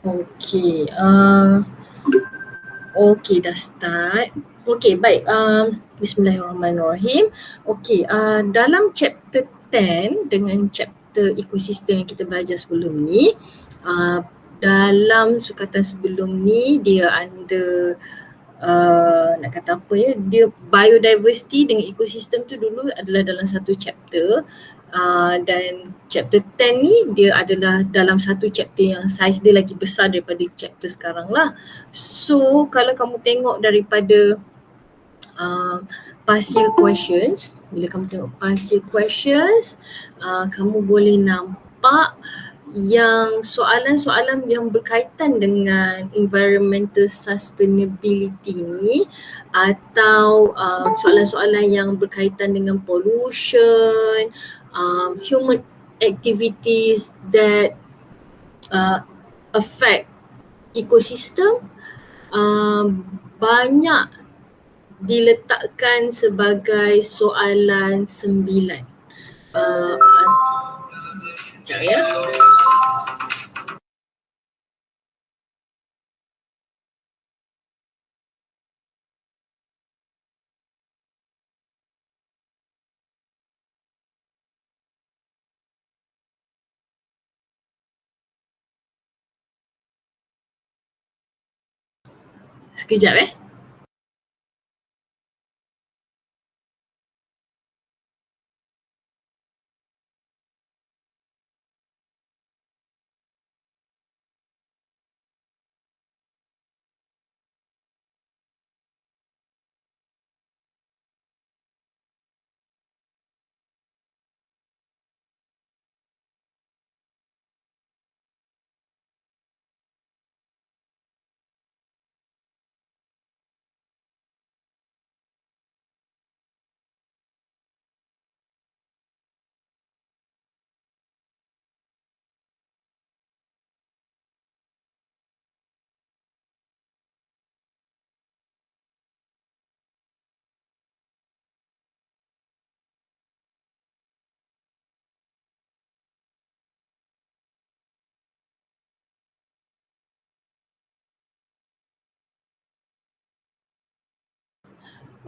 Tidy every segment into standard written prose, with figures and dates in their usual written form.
Okey, okey dah start. Okey baik, bismillahirrahmanirrahim. Okey, dalam chapter 10 dengan chapter ekosistem yang kita belajar sebelum ni, dalam sukatan sebelum ni dia under nak kata apa ya, dia biodiversity dengan ekosistem tu dulu adalah dalam satu chapter, dan chapter 10 ni dia adalah dalam satu chapter yang saiz dia lagi besar daripada chapter sekarang lah. So kalau kamu tengok daripada past year questions, bila kamu tengok past year questions, kamu boleh nampak yang soalan-soalan yang berkaitan dengan environmental sustainability ni, atau soalan-soalan yang berkaitan dengan pollution, human activities that affect ecosystem, banyak diletakkan sebagai soalan 9. Sekejap ya. Sekejap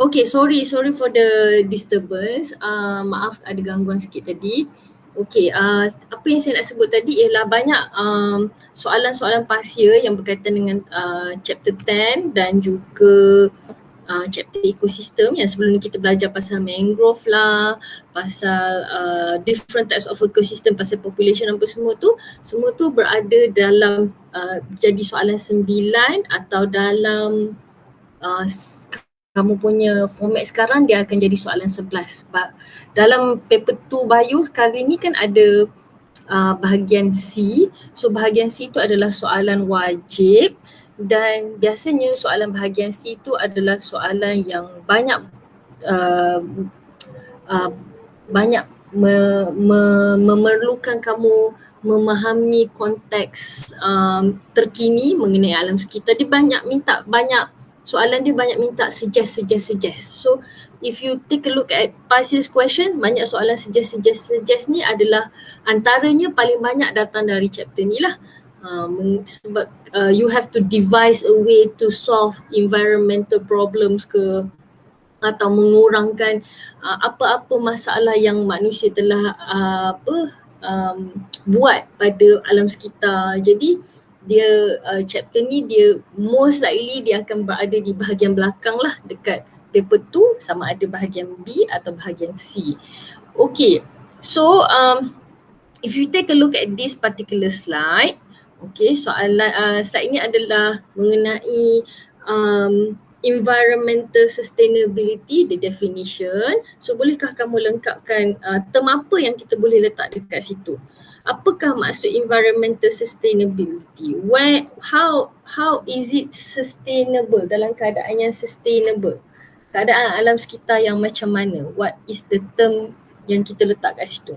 Okay, sorry for the disturbance. Maaf ada gangguan sikit tadi. Okay, apa yang saya nak sebut tadi ialah banyak soalan-soalan past year yang berkaitan dengan chapter 10 dan juga chapter ekosistem yang sebelum ni kita belajar pasal mangrove lah, pasal different types of ecosystem, pasal population apa semua tu berada dalam jadi soalan 9 atau dalam kamu punya format sekarang dia akan jadi soalan 11. Dalam paper 2 bio kali ni kan ada bahagian C. So bahagian C tu adalah soalan wajib dan biasanya soalan bahagian C tu adalah soalan yang banyak banyak memerlukan kamu memahami konteks terkini mengenai alam sekitar. Dia banyak soalan dia banyak minta suggest. So if you take a look at past year's question, banyak soalan suggest ni adalah antaranya paling banyak datang dari chapter ni lah. Sebab you have to devise a way to solve environmental problems ke, atau mengurangkan apa-apa masalah yang manusia telah buat pada alam sekitar. Jadi dia chapter ni dia most likely dia akan berada di bahagian belakang lah, dekat paper 2, sama ada bahagian B atau bahagian C. Okay, so if you take a look at this particular slide, okay, soalan slide ini adalah mengenai environmental sustainability, the definition. So bolehkah kamu lengkapkan term apa yang kita boleh letak dekat situ? Apakah maksud environmental sustainability? How is it sustainable, dalam keadaan yang sustainable? Keadaan alam sekitar yang macam mana? What is the term yang kita letak kat situ?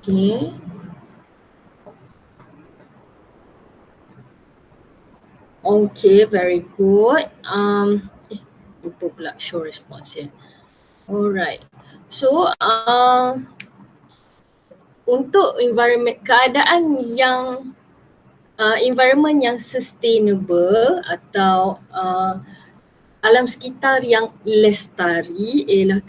Okay. Okay, very good. berupa blood show response ya. Alright. So untuk keadaan yang environment yang sustainable atau alam sekitar yang lestari ialah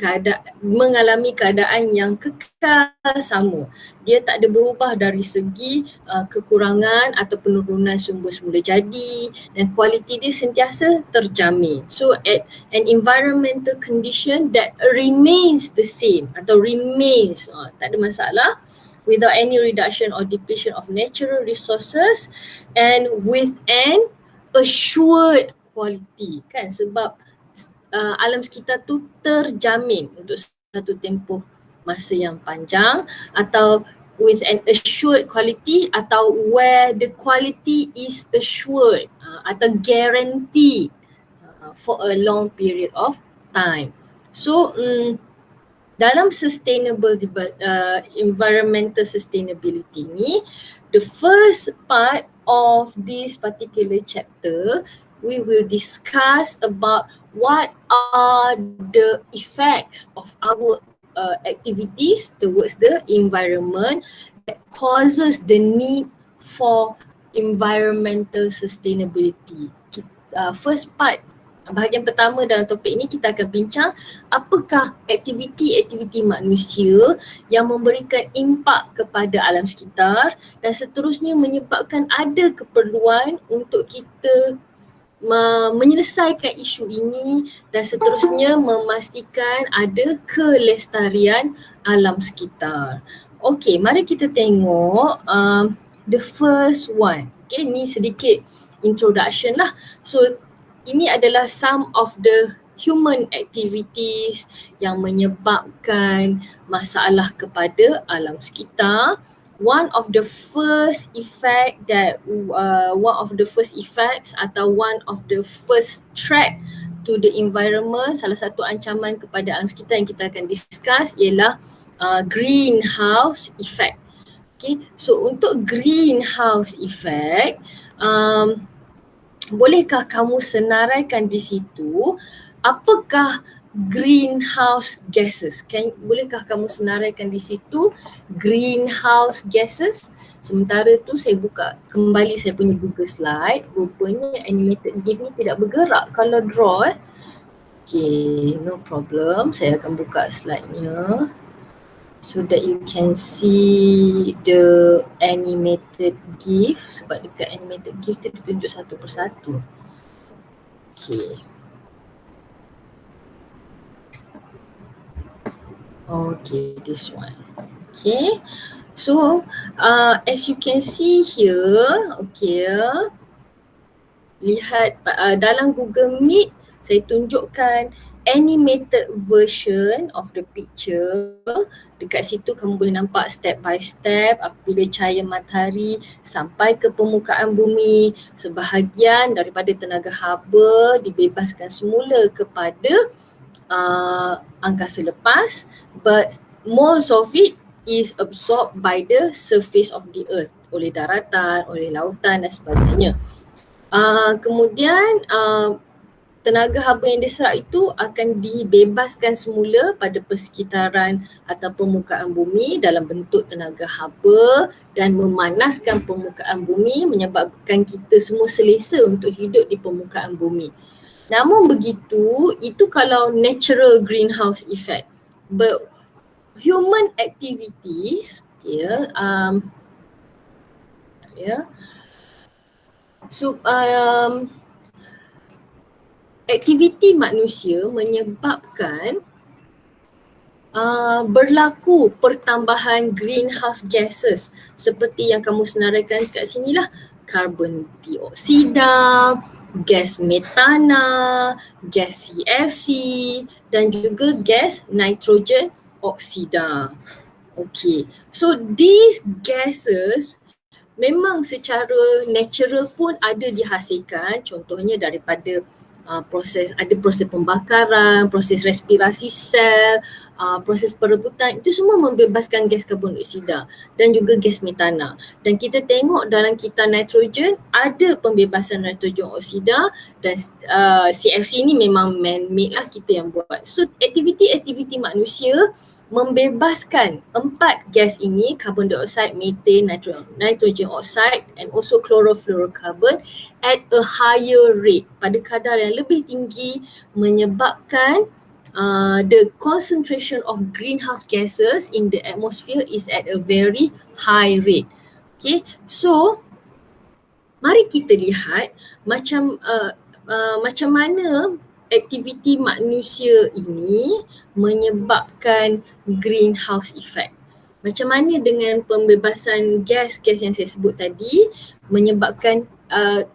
mengalami keadaan yang kekal sama. Dia tak ada berubah dari segi kekurangan atau penurunan sumber semula jadi dan kualiti dia sentiasa terjamin. So an environmental condition that remains the same atau remains, tak ada masalah, without any reduction or depletion of natural resources and with an assured quality kan, sebab alam sekitar tu terjamin untuk satu tempoh masa yang panjang, atau with an assured quality atau where the quality is assured atau guaranteed for a long period of time. So dalam environmental sustainability ni, the first part of this particular chapter, we will discuss about what are the effects of our activities towards the environment that causes the need for environmental sustainability. First part, bahagian pertama dalam topik ini, kita akan bincang apakah aktiviti-aktiviti manusia yang memberikan impak kepada alam sekitar dan seterusnya menyebabkan ada keperluan untuk kita menyelesaikan isu ini dan seterusnya memastikan ada kelestarian alam sekitar. Okey, mari kita tengok the first one. Okay, ni sedikit introduction lah. So ini adalah some of the human activities yang menyebabkan masalah kepada alam sekitar. One of the first effects atau one of the first threat to the environment, salah satu ancaman kepada alam sekitar yang kita akan discuss ialah greenhouse effect. Okay, so untuk greenhouse effect, bolehkah kamu senaraikan di situ apakah greenhouse gases? Bolehkah kamu senaraikan di situ greenhouse gases? Sementara tu saya buka kembali saya punya Google slide. Rupanya animated GIF ni tidak bergerak kalau draw. Okay, no problem. Saya akan buka slide-nya so that you can see the animated GIF, sebab dekat animated GIF dia ditunjuk satu persatu. Okay. Okay, this one. Okay, so as you can see here, okay, lihat dalam Google Meet saya tunjukkan animated version of the picture. Dekat situ kamu boleh nampak step by step apabila cahaya matahari sampai ke permukaan bumi, sebahagian daripada tenaga haba dibebaskan semula kepada angkasa lepas, but most of it is absorbed by the surface of the earth, oleh daratan, oleh lautan dan sebagainya. Kemudian tenaga haba yang diserap itu akan dibebaskan semula pada persekitaran atau permukaan bumi dalam bentuk tenaga haba dan memanaskan permukaan bumi, menyebabkan kita semua selesa untuk hidup di permukaan bumi. Namun begitu, itu kalau natural greenhouse effect. But human activities, aktiviti manusia menyebabkan berlaku pertambahan greenhouse gases seperti yang kamu senaraikan kat sinilah, karbon dioksida, gas metana, gas CFC dan juga gas nitrogen oksida. Okay, so these gases memang secara natural pun ada dihasilkan, contohnya daripada proses pembakaran, proses respirasi sel, proses perebutan, itu semua membebaskan gas karbon dioksida dan juga gas metana. Dan kita tengok dalam kitar nitrogen ada pembebasan nitrogen oksida dan CFC ni memang man-made lah, kita yang buat. So aktiviti-aktiviti manusia membebaskan 4 gas ini, carbon dioxide, methane, nitrogen oxide and also chlorofluorocarbon at a higher rate, pada kadar yang lebih tinggi, menyebabkan the concentration of greenhouse gases in the atmosphere is at a very high rate. Okay, so mari kita lihat macam mana aktiviti manusia ini menyebabkan greenhouse effect. Macam mana dengan pembebasan gas-gas yang saya sebut tadi menyebabkan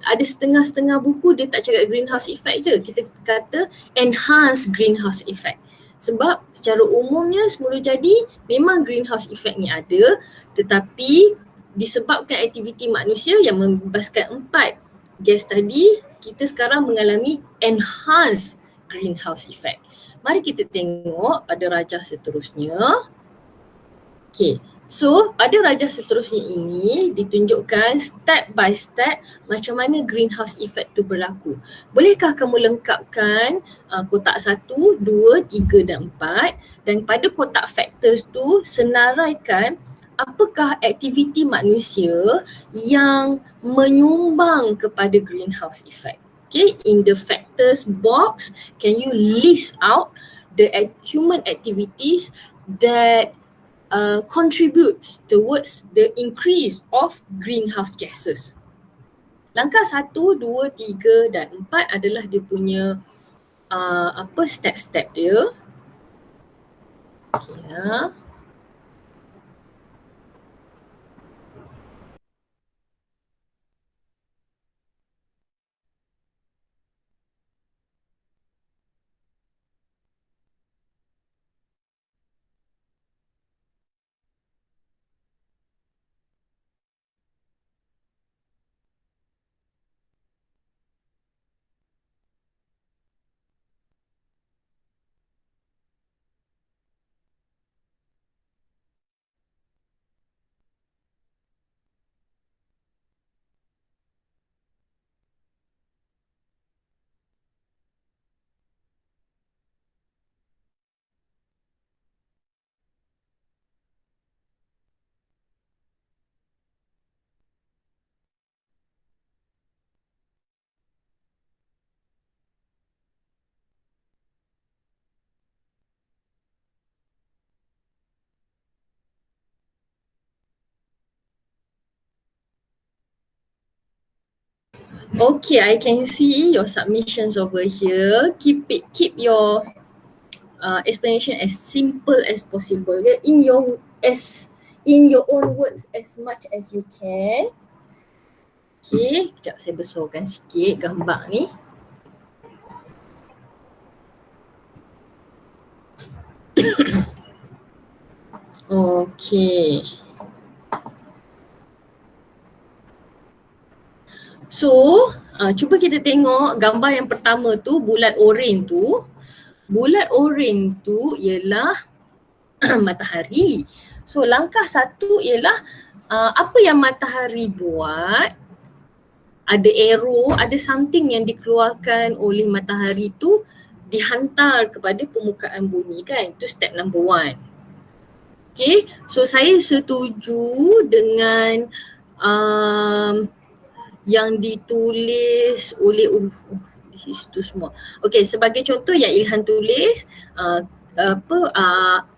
ada setengah-setengah buku dia tak cakap greenhouse effect je, kita kata enhance greenhouse effect. Sebab secara umumnya semula jadi memang greenhouse effect ni ada, tetapi disebabkan aktiviti manusia yang membebaskan 4 gas tadi, kita sekarang mengalami enhanced greenhouse effect. Mari kita tengok pada rajah seterusnya. Okay, so pada rajah seterusnya ini ditunjukkan step by step macam mana greenhouse effect tu berlaku. Bolehkah kamu lengkapkan kotak 1, 2, 3 dan 4 dan pada kotak factors tu senaraikan apakah aktiviti manusia yang menyumbang kepada greenhouse effect. Okay, in the factors box, can you list out the human activities that contributes towards the increase of greenhouse gases. Langkah 1, 2, 3 dan 4 adalah dia punya step-step dia. Okay, ya. Okay, I can see your submissions over here. Keep your explanation as simple as possible. In your own words as much as you can. Okay, sekejap saya besarkan sikit gambar ni. Okay. So, cuba kita tengok gambar yang pertama tu, bulat oranye tu. Bulat oranye tu ialah matahari. So, langkah 1 ialah apa yang matahari buat, ada arrow, ada something yang dikeluarkan oleh matahari tu dihantar kepada permukaan bumi kan. Itu step number 1. Okay, so saya setuju dengan yang ditulis oleh this is too small. Okay, sebagai contoh yang Ilhan tulis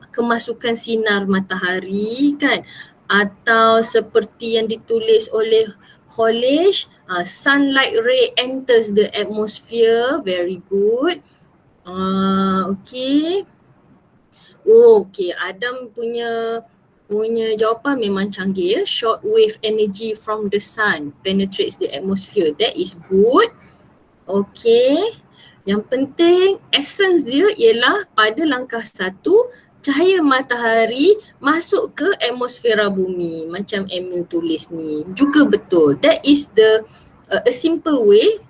kemasukan sinar matahari kan, atau seperti yang ditulis oleh Kholish, sunlight ray enters the atmosphere. Very good. Okay. Okay, Adam punya jawapan memang canggih ya. Short wave energy from the sun penetrates the atmosphere. That is good. Okay. Yang penting essence dia ialah pada langkah 1, cahaya matahari masuk ke atmosfera bumi. Macam Emil tulis ni. Juga betul. That is the a simple way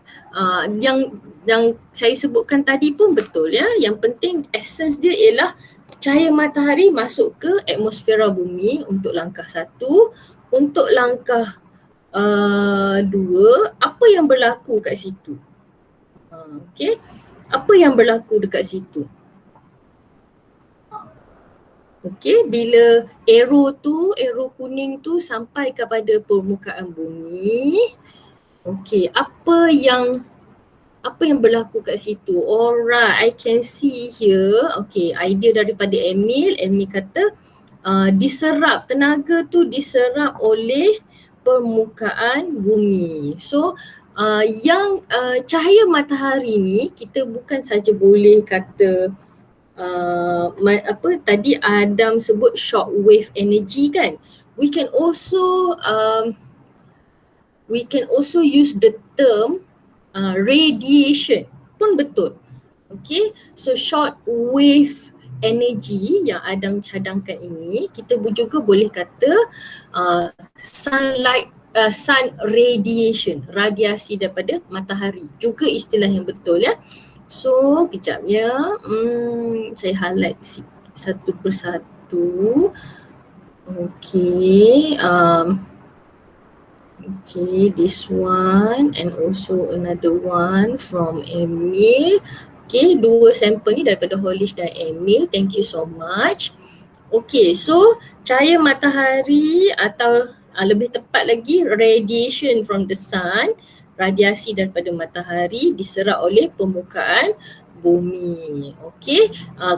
yang saya sebutkan tadi pun betul ya. Yang penting essence dia ialah cahaya matahari masuk ke atmosfera bumi untuk langkah 1. Untuk langkah 2, apa yang berlaku kat situ? Okey. Apa yang berlaku dekat situ? Okey, bila arrow kuning tu sampai kepada permukaan bumi, okey, apa yang berlaku kat situ? Alright, I can see here. Okey, idea daripada Emil kata diserap, tenaga tu diserap oleh permukaan bumi. So yang cahaya matahari ni kita bukan saja boleh kata tadi Adam sebut shock wave energy kan. We can also use the term radiation pun betul. Okay, so short wave energy yang Adam cadangkan ini kita juga boleh kata sun radiation, radiasi daripada matahari, juga istilah yang betul ya. So kejap ya, saya highlight satu persatu. Okay, okay, this one and also another one from Emil. Okay, 2 sampel ni daripada Holish dan Emil. Thank you so much. Okay, so cahaya matahari atau lebih tepat lagi radiation from the sun, radiasi daripada matahari diserap oleh permukaan bumi. Okay,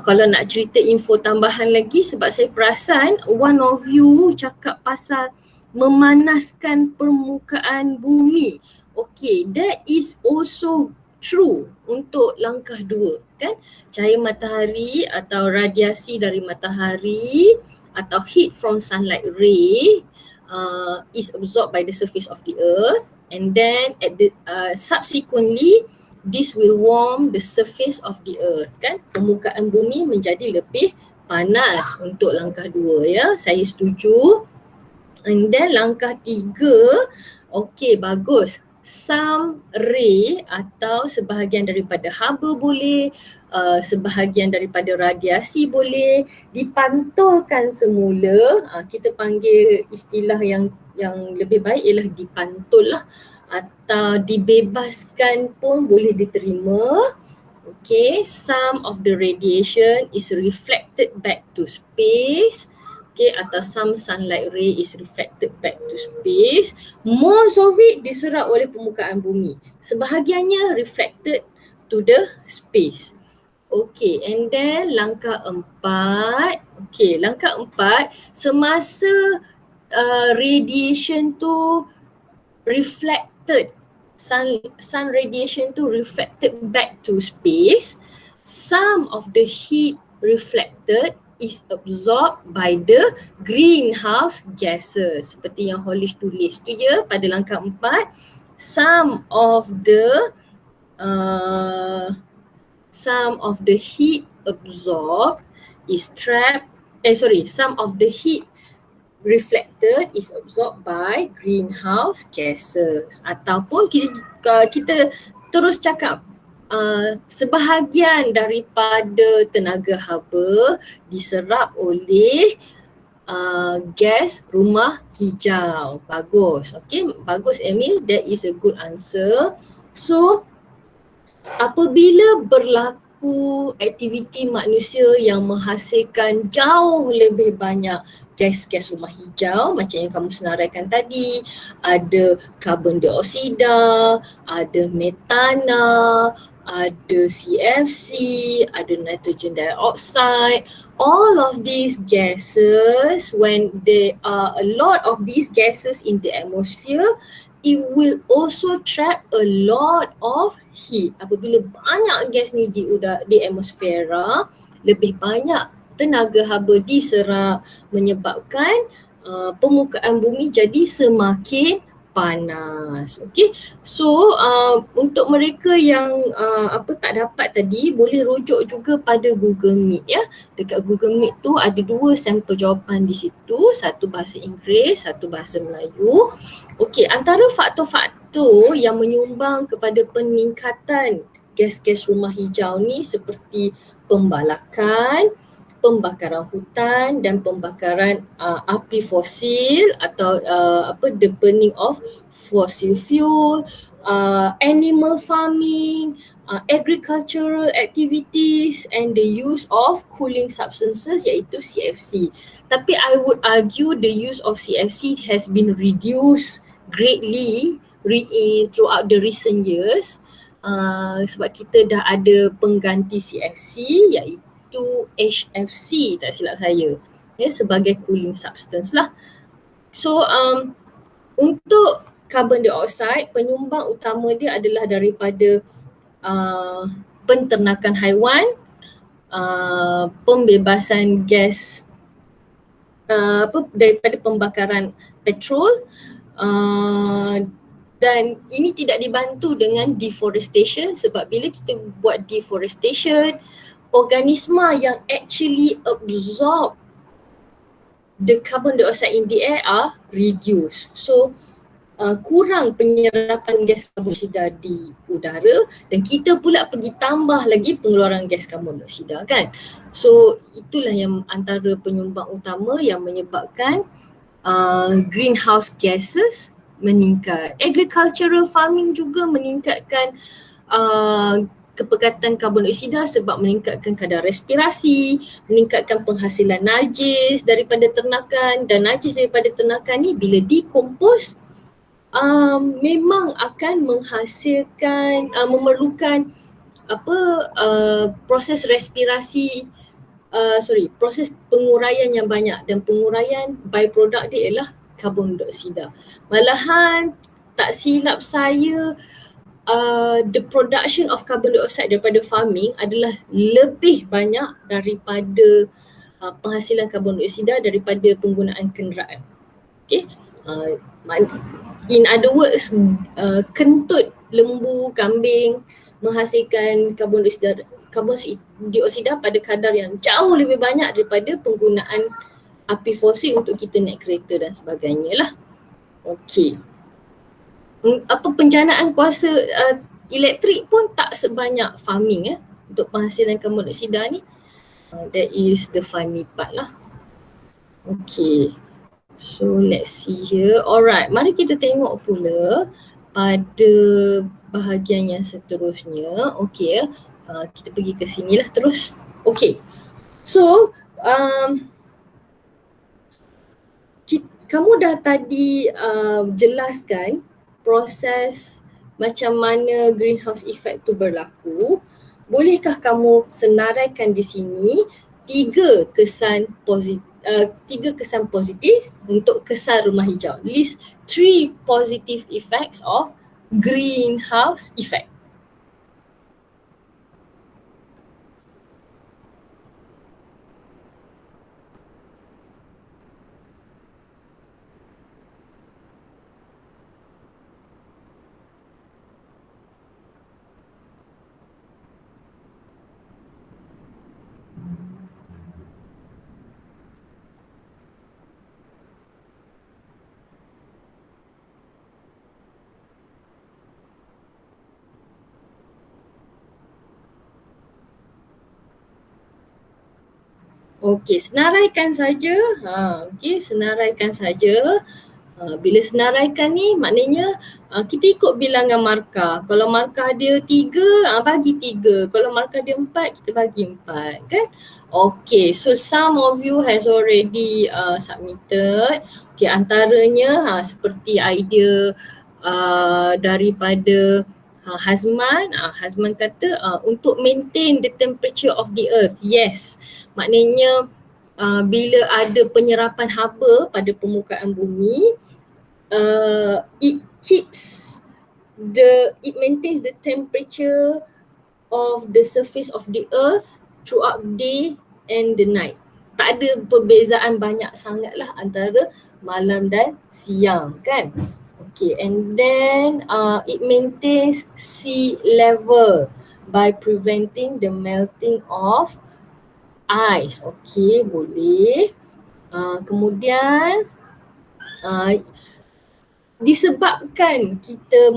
kalau nak cerita info tambahan lagi, sebab saya perasan one of you cakap pasal memanaskan permukaan bumi. Okay, that is also true untuk langkah 2 kan. Cahaya matahari atau radiasi dari matahari atau heat from sunlight ray is absorbed by the surface of the earth, and then at the subsequently this will warm the surface of the earth kan. Permukaan bumi menjadi lebih panas untuk langkah 2 ya. Saya setuju. And then langkah 3, okay, bagus. Some ray atau sebahagian daripada haba boleh, sebahagian daripada radiasi boleh dipantulkan semula. Kita panggil istilah yang lebih baik ialah dipantul lah, atau dibebaskan pun boleh diterima. Okay, some of the radiation is reflected back to space. Okay, atau some sunlight ray is reflected back to space. Most of it diserap oleh permukaan bumi. Sebahagiannya reflected to the space. Okay, and then langkah 4. Okay, langkah 4, semasa radiation tu reflected, sun radiation tu reflected back to space, some of the heat reflected is absorbed by the greenhouse gases. Seperti yang Holish tulis tu ya pada langkah 4. Some of the heat absorbed is some of the heat reflected is absorbed by greenhouse gases. Ataupun kita terus cakap sebahagian daripada tenaga haba diserap oleh gas rumah hijau. Bagus. Okay, bagus Emil, that is a good answer. So apabila berlaku aktiviti manusia yang menghasilkan jauh lebih banyak gas-gas rumah hijau macam yang kamu senaraikan tadi, ada karbon dioksida, ada metana, ada CFC, ada nitrogen dioxide. All of these gases, when there are a lot of these gases in the atmosphere, it will also trap a lot of heat. Apabila banyak gas ni di atmosfera, lebih banyak tenaga haba diserap, menyebabkan permukaan bumi jadi semakin panas. Okay, so untuk mereka yang tak dapat tadi, boleh rujuk juga pada Google Meet ya. Dekat Google Meet tu ada 2 sampel jawapan di situ, satu bahasa Inggeris, satu bahasa Melayu. Okay, antara faktor-faktor yang menyumbang kepada peningkatan gas-gas rumah hijau ni seperti pembalakan, pembakaran hutan dan pembakaran api fosil atau the burning of fossil fuel, animal farming, agricultural activities and the use of cooling substances iaitu CFC. Tapi I would argue the use of CFC has been reduced greatly throughout the recent years sebab kita dah ada pengganti CFC iaitu HFC tak silap saya ya, sebagai cooling substance lah. So untuk carbon dioxide, penyumbang utama dia adalah daripada penternakan haiwan, pembebasan gas daripada pembakaran petrol, dan ini tidak dibantu dengan deforestation sebab bila kita buat deforestation, organisma yang actually absorb the carbon dioxide in the air are reduced. So kurang penyerapan gas karbon dioksida di udara dan kita pula pergi tambah lagi pengeluaran gas karbon dioksida kan. So itulah yang antara penyumbang utama yang menyebabkan greenhouse gases meningkat. Agricultural farming juga meningkatkan kepekatan karbon dioksida sebab meningkatkan kadar respirasi, meningkatkan penghasilan najis daripada ternakan, dan najis daripada ternakan ni bila decompose memang akan menghasilkan memerlukan proses respirasi proses penguraian yang banyak, dan penguraian byproduct dia ialah karbon dioksida. Malahan tak silap saya the production of carbon dioxide daripada farming adalah lebih banyak daripada penghasilan karbon dioksida daripada penggunaan kenderaan. Okay, in other words, kentut lembu, kambing menghasilkan karbon dioksida pada kadar yang jauh lebih banyak daripada penggunaan api fosil untuk kita naik kereta dan sebagainya lah. Okay. Penjanaan kuasa elektrik pun tak sebanyak farming untuk penghasilan karbon dioksida ni. That is the funny part lah. Okay, so let's see here. Alright, mari kita tengok pula pada bahagian yang seterusnya. Okay, kita pergi ke sini lah terus. Okay, so kamu dah tadi jelaskan proses macam mana greenhouse effect tu berlaku. Bolehkah kamu senaraikan di sini tiga kesan positif untuk kesan rumah hijau? List 3 positive effects of greenhouse effect. Okey, senaraikan saja. Okey, senaraikan saja. Bila senaraikan ni maknanya kita ikut bilangan markah. Kalau markah dia 3, bagi 3. Kalau markah dia 4, kita bagi 4 kan? Okay, so some of you has already submitted. Okay, antaranya seperti idea daripada Hazman. Hazman kata untuk maintain the temperature of the earth. Yes, maknanya bila ada penyerapan haba pada permukaan bumi, it maintains the temperature of the surface of the earth throughout day and the night. Tak ada perbezaan banyak sangat lah antara malam dan siang kan. Okay, and then it maintains sea level by preventing the melting of ice. Okay, boleh. Kemudian disebabkan kita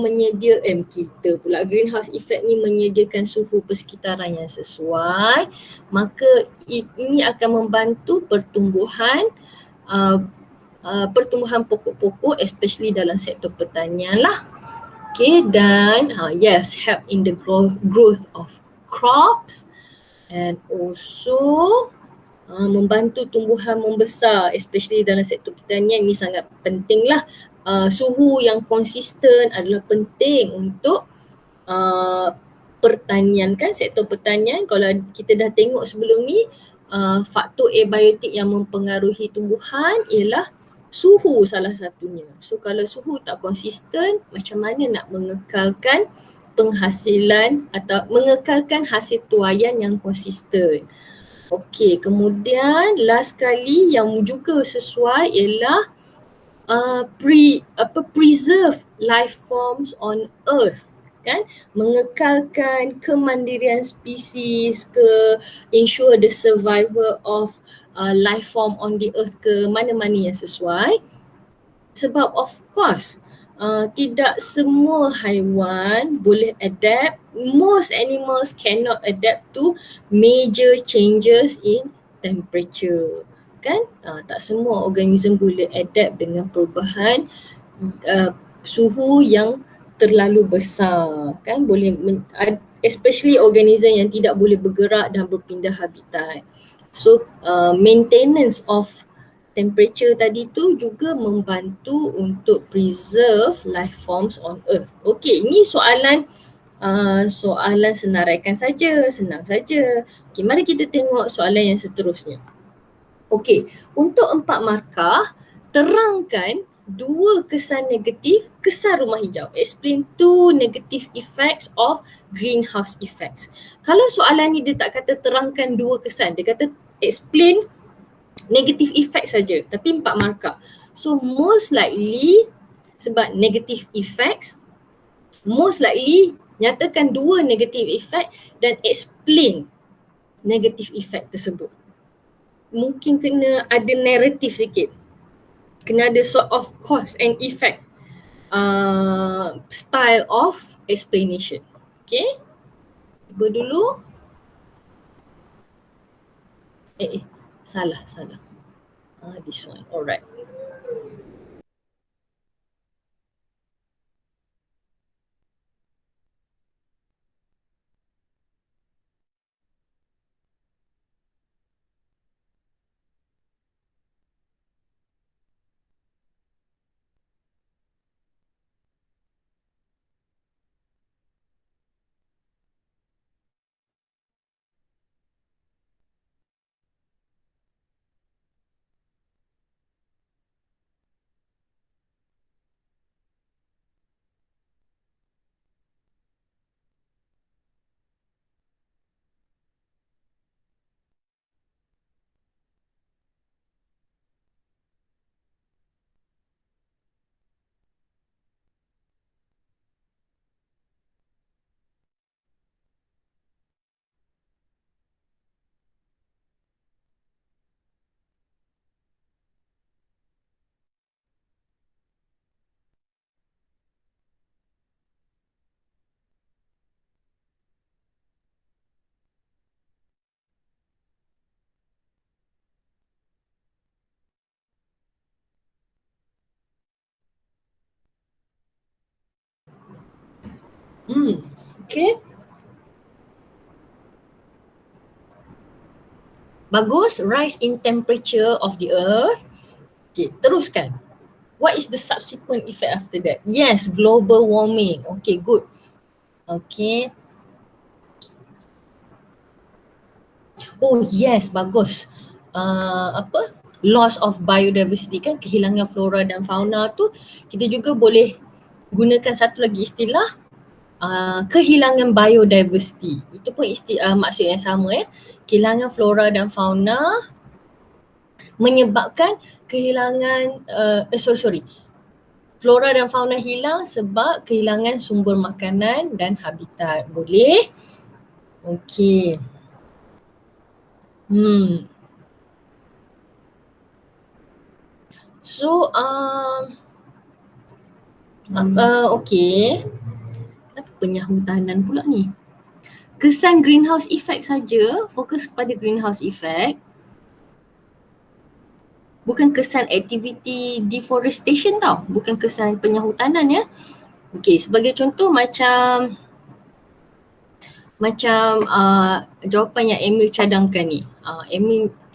pula greenhouse effect ni menyediakan suhu persekitaran yang sesuai, maka ini akan membantu pertumbuhan pokok-pokok, especially dalam sektor pertanian lah. Okay, dan yes, help in the growth of crops, and also membantu tumbuhan membesar, especially dalam sektor pertanian. Ini sangat penting lah. Suhu yang konsisten adalah penting untuk pertanian kan, sektor pertanian. Kalau kita dah tengok sebelum ni, faktor abiotik yang mempengaruhi tumbuhan ialah suhu salah satunya. So kalau suhu tak konsisten, macam mana nak mengekalkan penghasilan atau mengekalkan hasil tuaian yang konsisten. Okey, kemudian last kali yang juga sesuai ialah preserve life forms on earth, kan, mengekalkan kemandirian spesies ensure the survival of life form on the earth mana-mana yang sesuai. Sebab of course tidak semua haiwan boleh adapt. Most animals cannot adapt to major changes in temperature, kan? Tak semua organism boleh adapt dengan perubahan suhu yang terlalu besar, kan? Boleh especially organism yang tidak boleh bergerak dan berpindah habitat. So maintenance of temperature tadi tu juga membantu untuk preserve life forms on earth. Okey, ini soalan senaraikan saja, senang saja. Okey, mari kita tengok soalan yang seterusnya. Okey, untuk 4 markah, terangkan 2 kesan negatif kesan rumah hijau. Explain 2 negative effects of greenhouse effects. Kalau soalan ni dia tak kata terangkan 2 kesan, dia kata explain negative effect saja, tapi 4 markah. So most likely, sebab negative effects, most likely nyatakan 2 negative effect dan explain negative effect tersebut. Mungkin kena ada narrative sikit, kena ada sort of cause and effect style of explanation. Okay, cuba dulu. Salah. This one, alright. Okay. Bagus, rise in temperature of the earth. Okay, teruskan. What is the subsequent effect after that? Yes, global warming. Okay, good. Okay. Oh yes, bagus. Loss of biodiversity, kan, kehilangan flora dan fauna tu, kita juga boleh gunakan satu lagi istilah, kehilangan biodiversity. Itu pun maksud yang sama, kehilangan flora dan fauna menyebabkan kehilangan Flora dan fauna hilang sebab kehilangan sumber makanan dan habitat. Boleh? Okey. So, okey. Kenapa penyahutanan pula ni? Kesan greenhouse effect saja, fokus kepada greenhouse effect. Bukan kesan aktiviti deforestation tau, bukan kesan penyahutanan ya. Okey, sebagai contoh macam jawapan yang Emil cadangkan ni.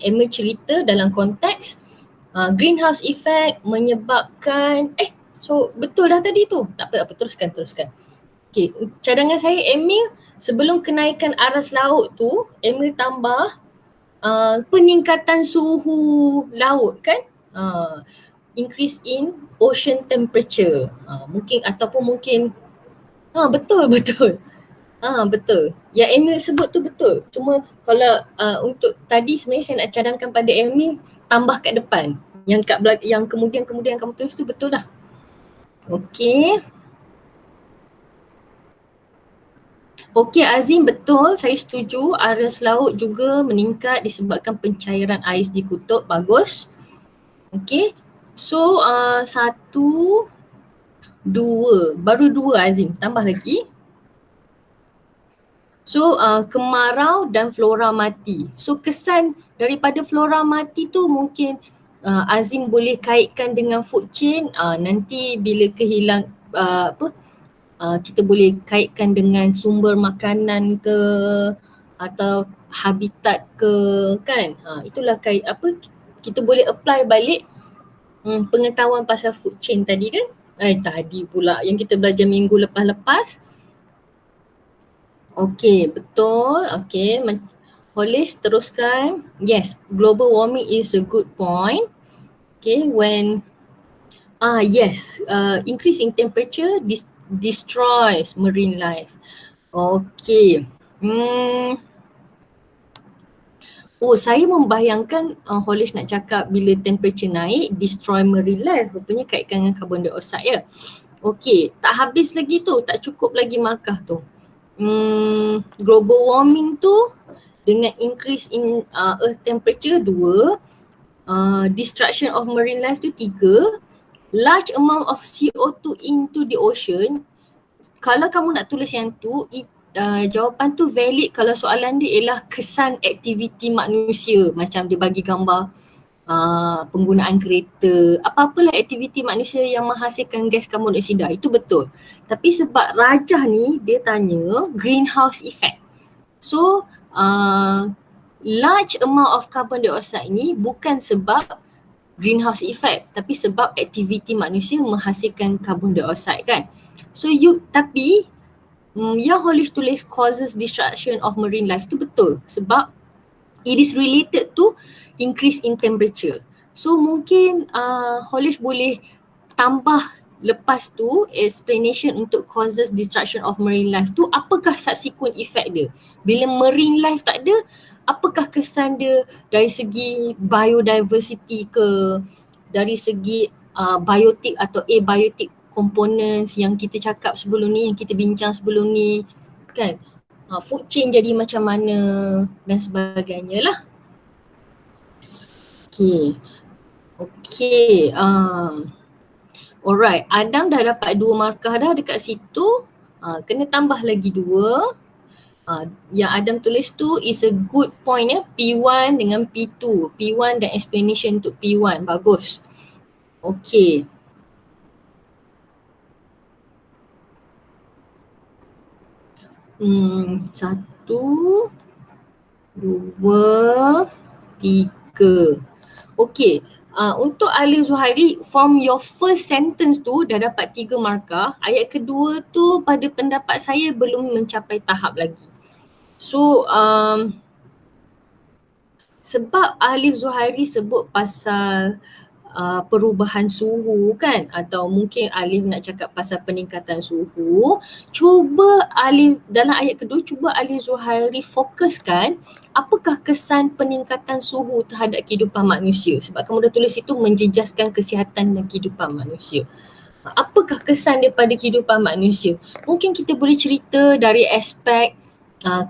Emil cerita dalam konteks greenhouse effect menyebabkan betul dah tadi tu. Tak apa, teruskan. Okey, cadangan saya Emil sebelum kenaikan aras laut tu, Emil tambah peningkatan suhu laut kan? Increase in ocean temperature. Mungkin betul. Betul. Yang Emil sebut tu betul. Cuma kalau untuk tadi sebenarnya saya nak cadangkan pada Emil tambah kat depan. Yang kemudian kamu tulis tu betul lah. Okey. Okey Azim, betul. Saya setuju aras laut juga meningkat disebabkan pencairan ais di kutub. Bagus. Okey. So satu, dua. Baru dua Azim. Tambah lagi. So kemarau dan flora mati. So kesan daripada flora mati tu mungkin Azim boleh kaitkan dengan food chain. Nanti bila kita boleh kaitkan dengan sumber makanan ke atau habitat ke kan. Itulah kita boleh apply balik pengetahuan pasal food chain tadi kan. Tadi pula yang kita belajar minggu lepas-lepas. Okey, betul. Okey, Holish teruskan. Yes, global warming is a good point. Okay, increase in temperature destroys marine life. Okay. Saya membayangkan Holish nak cakap bila temperature naik, destroy marine life. Rupanya kaitkan dengan carbon dioxide ya. Okay, tak habis lagi tu, tak cukup lagi markah tu. Global warming tu dengan increase in earth temperature 2, destruction of marine life tu 3, large amount of CO2 into the ocean. Kalau kamu nak tulis yang tu, jawapan tu valid kalau soalan dia ialah kesan aktiviti manusia. Macam dia bagi gambar penggunaan kereta, apa-apalah aktiviti manusia yang menghasilkan gas karbon dioksida, itu betul. Tapi sebab Rajah ni dia tanya greenhouse effect. So large amount of carbon dioxide ni bukan sebab greenhouse effect tapi sebab aktiviti manusia menghasilkan carbon dioxide kan. So yang Holish tulis causes destruction of marine life tu betul sebab it is related to increase in temperature. So mungkin Holish boleh tambah lepas tu explanation untuk causes destruction of marine life tu, apakah subsequent effect dia. Bila marine life tak ada, apakah kesan dia dari segi biodiversity ke, dari segi biotic atau abiotic components yang kita cakap sebelum ni, yang kita bincang sebelum ni kan. Food chain jadi macam mana dan sebagainya lah. Okay. Alright, Adam dah dapat 2 markah dah dekat situ. Kena tambah lagi 2. Yang Adam tulis tu is a good point ya. P1 dengan P2. P1 dan explanation untuk P1. Bagus. Okay. Satu, 2, 3. Okay. Untuk Ali Zuhairi, from your first sentence tu dah dapat 3 markah. Ayat kedua tu pada pendapat saya belum mencapai tahap lagi. So sebab Alif Zuhairi sebut pasal perubahan suhu kan, atau mungkin Alif nak cakap pasal peningkatan suhu, cuba Alif dalam ayat kedua, cuba Alif Zuhairi fokuskan apakah kesan peningkatan suhu terhadap kehidupan manusia. Sebab kamu dah tulis itu menjejaskan kesihatan dan kehidupan manusia. Apakah kesan dia pada kehidupan manusia? Mungkin kita boleh cerita dari aspek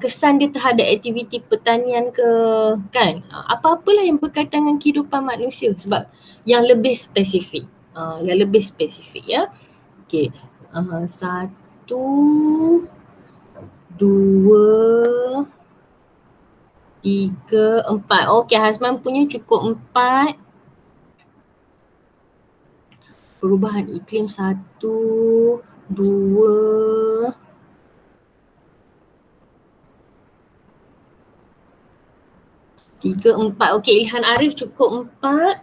kesan dia terhadap aktiviti pertanian ke, kan? Apa-apalah yang berkaitan dengan kehidupan manusia sebab yang lebih spesifik. Yang lebih spesifik ya. Okey. Satu, dua, tiga, empat. Okey, Hazman punya cukup empat. Perubahan iklim satu, dua, tiga, empat. Okey, Ilhan Arif cukup empat.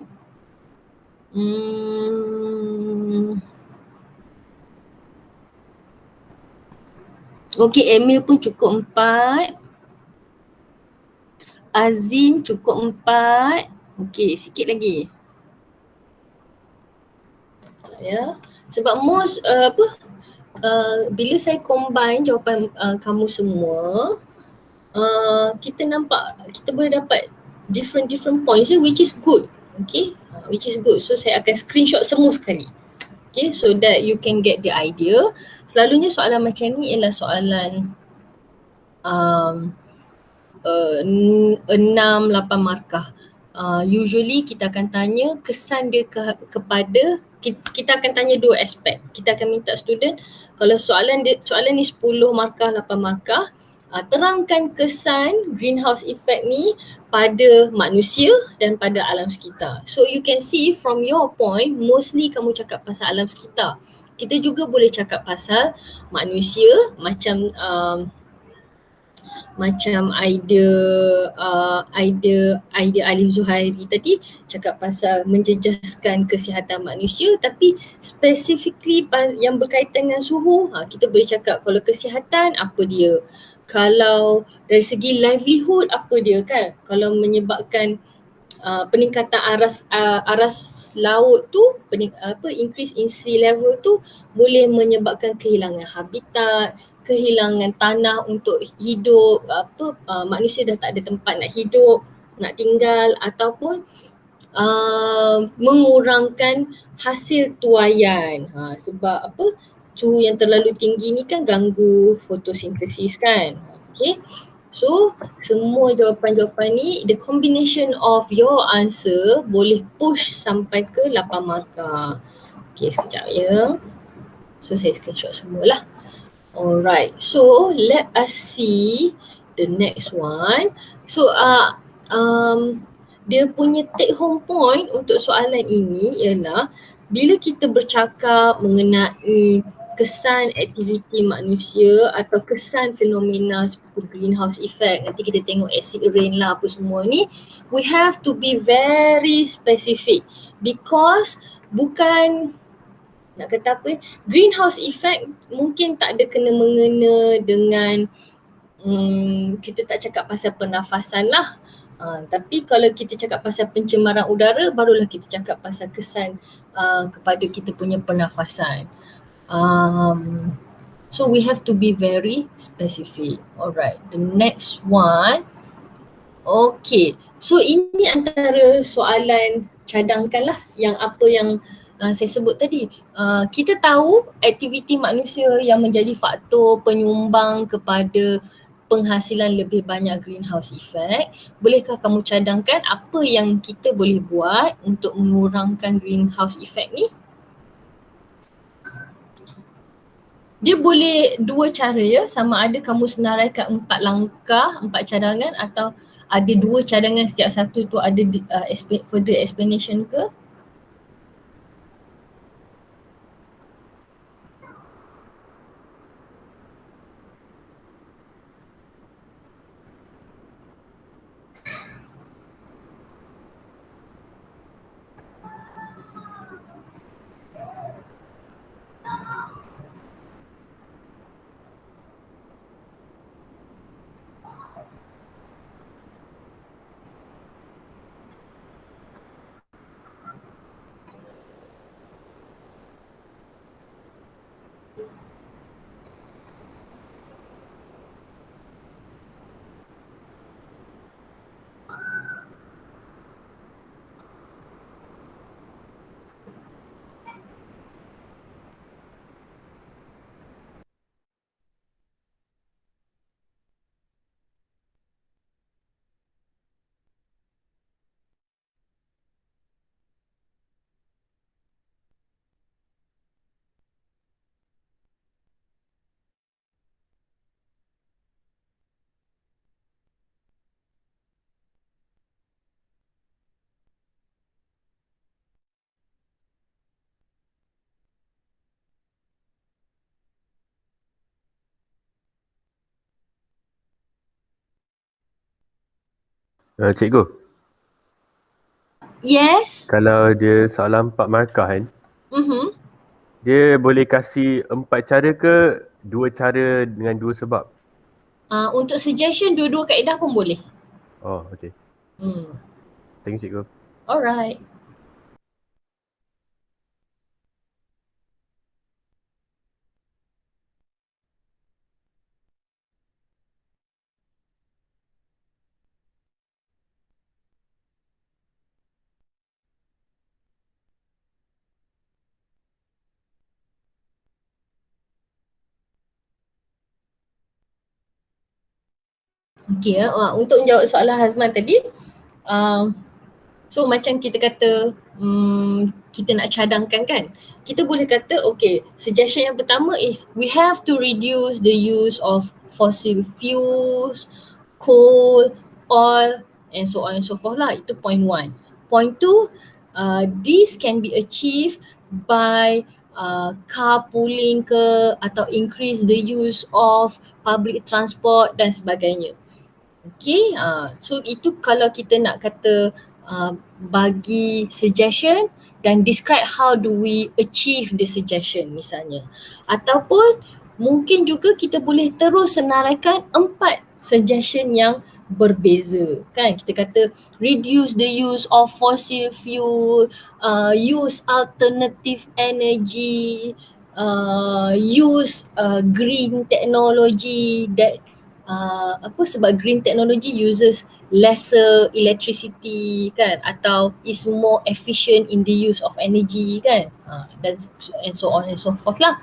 Okey, Emil pun cukup empat. Azim cukup empat. Okey, sikit lagi. Ya. Sebab most bila saya combine jawapan kamu semua, kita nampak, kita boleh dapat different points which is good. Okay, which is good. So saya akan screenshot semua sekali. Okay, so that you can get the idea. Selalunya soalan macam ni ialah soalan 6-8 markah. Usually kita akan tanya kesan dia kepada, kita akan tanya dua aspek. Kita akan minta student, kalau soalan ni 10 markah, 8 markah, terangkan kesan greenhouse effect ni pada manusia dan pada alam sekitar. So you can see from your point, mostly kamu cakap pasal alam sekitar. Kita juga boleh cakap pasal manusia, macam idea Ali Zuhairi tadi cakap pasal menjejaskan kesihatan manusia, tapi specifically yang berkaitan dengan suhu, kita boleh cakap kalau kesihatan apa dia, kalau dari segi livelihood apa dia, kan, kalau menyebabkan peningkatan aras laut tu, increase in sea level tu boleh menyebabkan kehilangan habitat, kehilangan tanah untuk hidup, manusia dah tak ada tempat nak hidup, nak tinggal, ataupun mengurangkan hasil tuaian. Sebab suhu yang terlalu tinggi ni kan ganggu fotosintesis, kan. Okay. So, semua jawapan-jawapan ni, the combination of your answer boleh push sampai ke 8 markah. Okay, sekejap ya. So, saya screenshot semualah. Alright, so let us see the next one. So, dia punya take home point untuk soalan ini ialah bila kita bercakap mengenai kesan aktiviti manusia atau kesan fenomena seperti greenhouse effect, nanti kita tengok acid rain lah apa semua ni, we have to be very specific because bukan nak kata apa, greenhouse effect mungkin tak ada kena mengena dengan kita tak cakap pasal pernafasan lah. Tapi kalau kita cakap pasal pencemaran udara, barulah kita cakap pasal kesan kepada kita punya pernafasan. So we have to be very specific. Alright, the next one. Okay, so ini antara soalan cadangkan lah yang apa yang saya sebut tadi. Kita tahu aktiviti manusia yang menjadi faktor penyumbang kepada penghasilan lebih banyak greenhouse effect. Bolehkah kamu cadangkan apa yang kita boleh buat untuk mengurangkan greenhouse effect ni? Dia boleh dua cara ya, sama ada kamu senaraikan 4 langkah, 4 cadangan, atau ada 2 cadangan, setiap satu tu ada further explanation ke? Cikgu, Yes. kalau dia soalan 4 markah kan, Mm-hmm. dia boleh kasih 4 cara ke 2 cara dengan 2 sebab? Untuk suggestion dua-dua kaedah pun boleh. Oh, okay. Hmm. Thank you, cikgu. Alright. Okay, untuk menjawab soalan Hazman tadi, uh, so macam kita kata kita nak cadangkan kan, kita boleh kata okay, suggestion yang pertama is we have to reduce the use of fossil fuels, coal, oil and so on and so forth lah. Itu point one. Point two, this can be achieved by carpooling ke atau increase the use of public transport dan sebagainya. Okay, so itu kalau kita nak kata bagi suggestion dan describe how do we achieve the suggestion misalnya. Ataupun mungkin juga kita boleh terus senaraikan 4 suggestion yang berbeza kan. Kita kata reduce the use of fossil fuel, use alternative energy, use green technology that sebab green technology uses lesser electricity kan, atau is more efficient in the use of energy kan, dan and so on and so forth lah.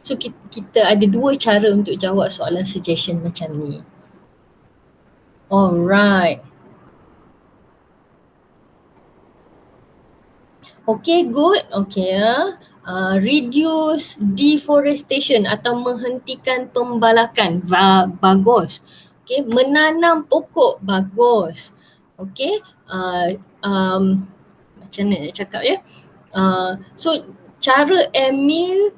So kita ada dua cara untuk jawab soalan suggestion macam ni. Alright. Okay, good. Okay ya. Reduce deforestation atau menghentikan pembalakan. Bagus. Okay, menanam pokok. Bagus. Okay, macam mana nak cakap ya. So, cara Emil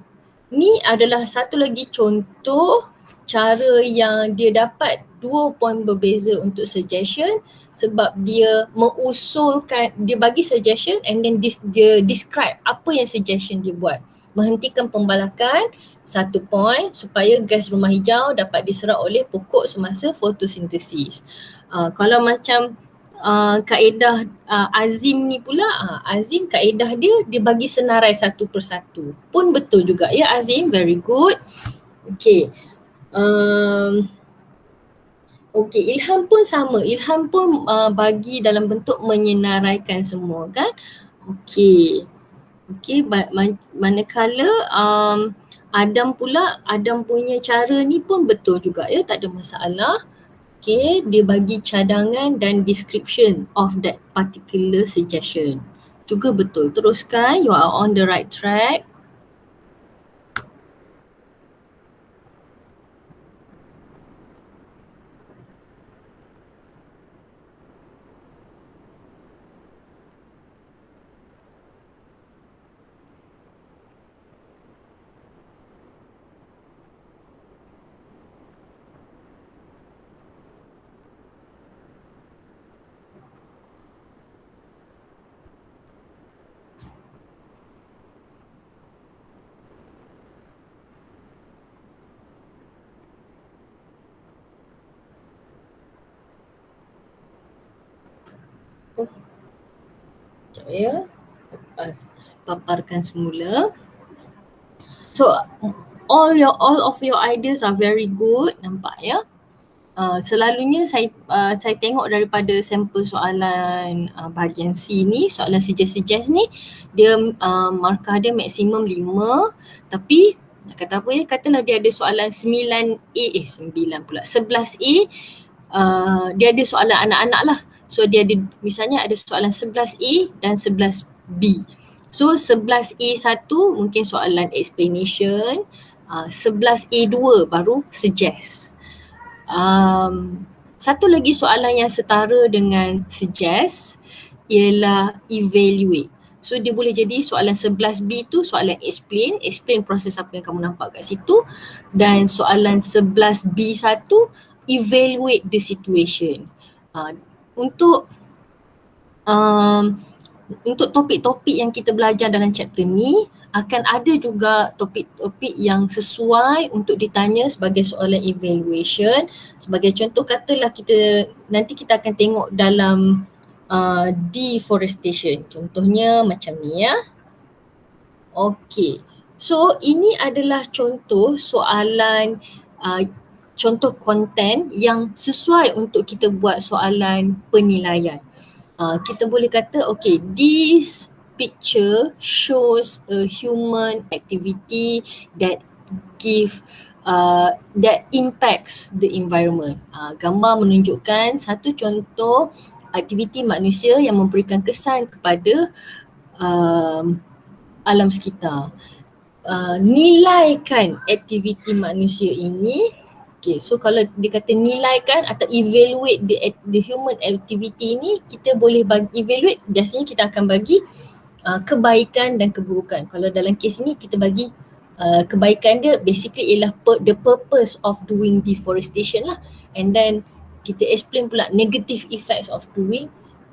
ni adalah satu lagi contoh cara yang dia dapat 2 poin berbeza untuk suggestion, sebab dia mengusulkan, dia bagi suggestion and then dia describe apa yang suggestion dia buat. Menghentikan pembalakan 1 poin supaya gas rumah hijau dapat diserap oleh pokok semasa fotosintesis. Kalau macam kaedah Azim ni pula, Azim kaedah dia bagi senarai satu persatu. Pun betul juga ya Azim, very good. Okay. Okay, Ilham pun sama. Ilham pun bagi dalam bentuk menyenaraikan semua kan. Okay. Okay, manakala Adam pula, Adam punya cara ni pun betul juga ya, tak ada masalah. Okay, dia bagi cadangan dan description of that particular suggestion. Juga betul. Teruskan, you are on the right track. Oh, sekejap ya. Paparkan semula. So, all of your ideas are very good, nampak ya. Selalunya saya tengok daripada sampel soalan bahagian C ni, soalan suggest ni, dia markah dia maksimum 5, tapi nak kata apa ya, katalah dia ada soalan 9A, 9 pula, 11A, dia ada soalan anak-anak lah. So dia ada, misalnya ada soalan 11A dan 11B. So 11A1 mungkin soalan explanation, 11A2 baru suggest. Satu lagi soalan yang setara dengan suggest ialah evaluate. So dia boleh jadi soalan 11B tu soalan explain proses apa yang kamu nampak kat situ, dan soalan 11B1 evaluate the situation. untuk untuk topik-topik yang kita belajar dalam chapter ni akan ada juga topik-topik yang sesuai untuk ditanya sebagai soalan evaluation. Sebagai contoh katalah nanti kita akan tengok dalam deforestation. Contohnya macam ni ya. Okey. So ini adalah contoh soalan contoh konten yang sesuai untuk kita buat soalan penilaian. Kita boleh kata okay, this picture shows a human activity that that impacts the environment. Gambar menunjukkan satu contoh aktiviti manusia yang memberikan kesan kepada alam sekitar. Nilaikan aktiviti manusia ini. Okay, so kalau dia kata nilaikan atau evaluate the human activity ni, kita boleh evaluate, biasanya kita akan bagi kebaikan dan keburukan. Kalau dalam kes ni kita bagi kebaikan dia basically ialah the purpose of doing deforestation lah, and then kita explain pula negative effects of doing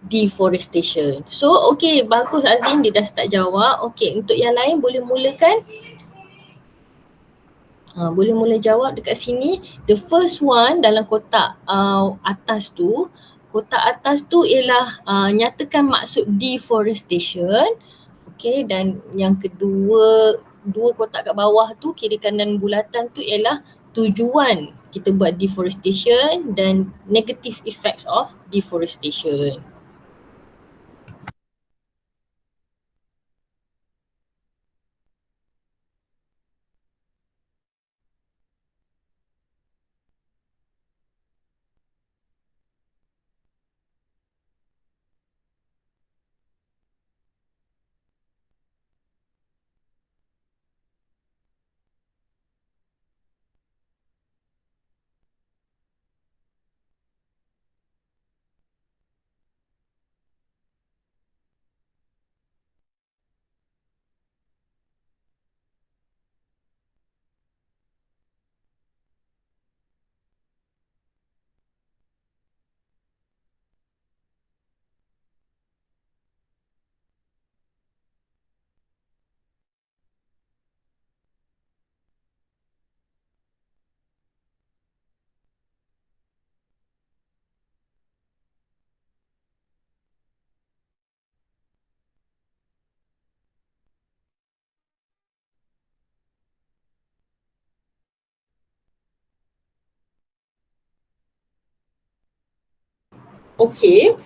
deforestation. So okay, bagus Azin, dia dah start jawab. Okay, untuk yang lain boleh mulakan. Boleh mula jawab dekat sini. The first one dalam kotak atas tu, ialah nyatakan maksud deforestation. Okay, dan yang kedua, dua kotak kat bawah tu, kiri kanan bulatan tu ialah tujuan kita buat deforestation dan negative effects of deforestation. Okay.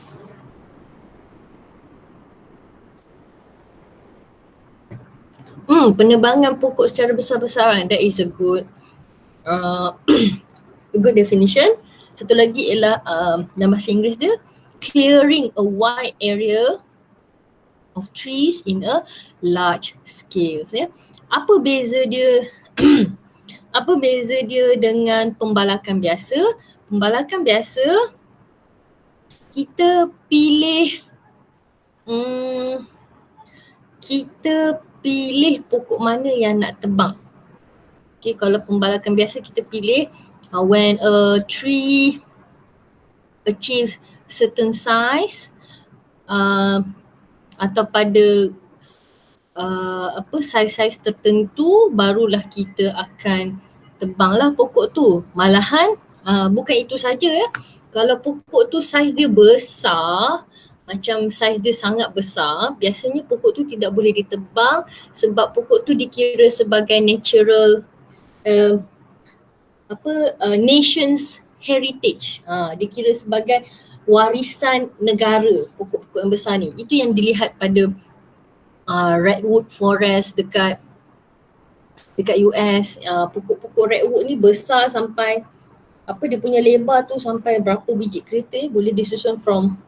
Penebangan pokok secara besar-besaran, that is a good a good definition. Satu lagi ialah dalam bahasa Inggeris dia, clearing a wide area of trees in a large scale. Ya. Apa beza dia apa beza dia dengan pembalakan biasa? Pembalakan biasa kita pilih pokok mana yang nak tebang. Okay, kalau pembalakan biasa kita pilih when a tree achieves certain size atau pada size-size tertentu, barulah kita akan tebanglah pokok tu. Malahan bukan itu saja ya. Kalau pokok tu saiz dia besar, macam saiz dia sangat besar, biasanya pokok tu tidak boleh ditebang sebab pokok tu dikira sebagai natural nation's heritage. Dikira sebagai warisan negara, pokok-pokok yang besar ni. Itu yang dilihat pada redwood forest dekat US. Pokok-pokok redwood ni besar sampai dia punya lebar tu sampai berapa biji kereta boleh disusun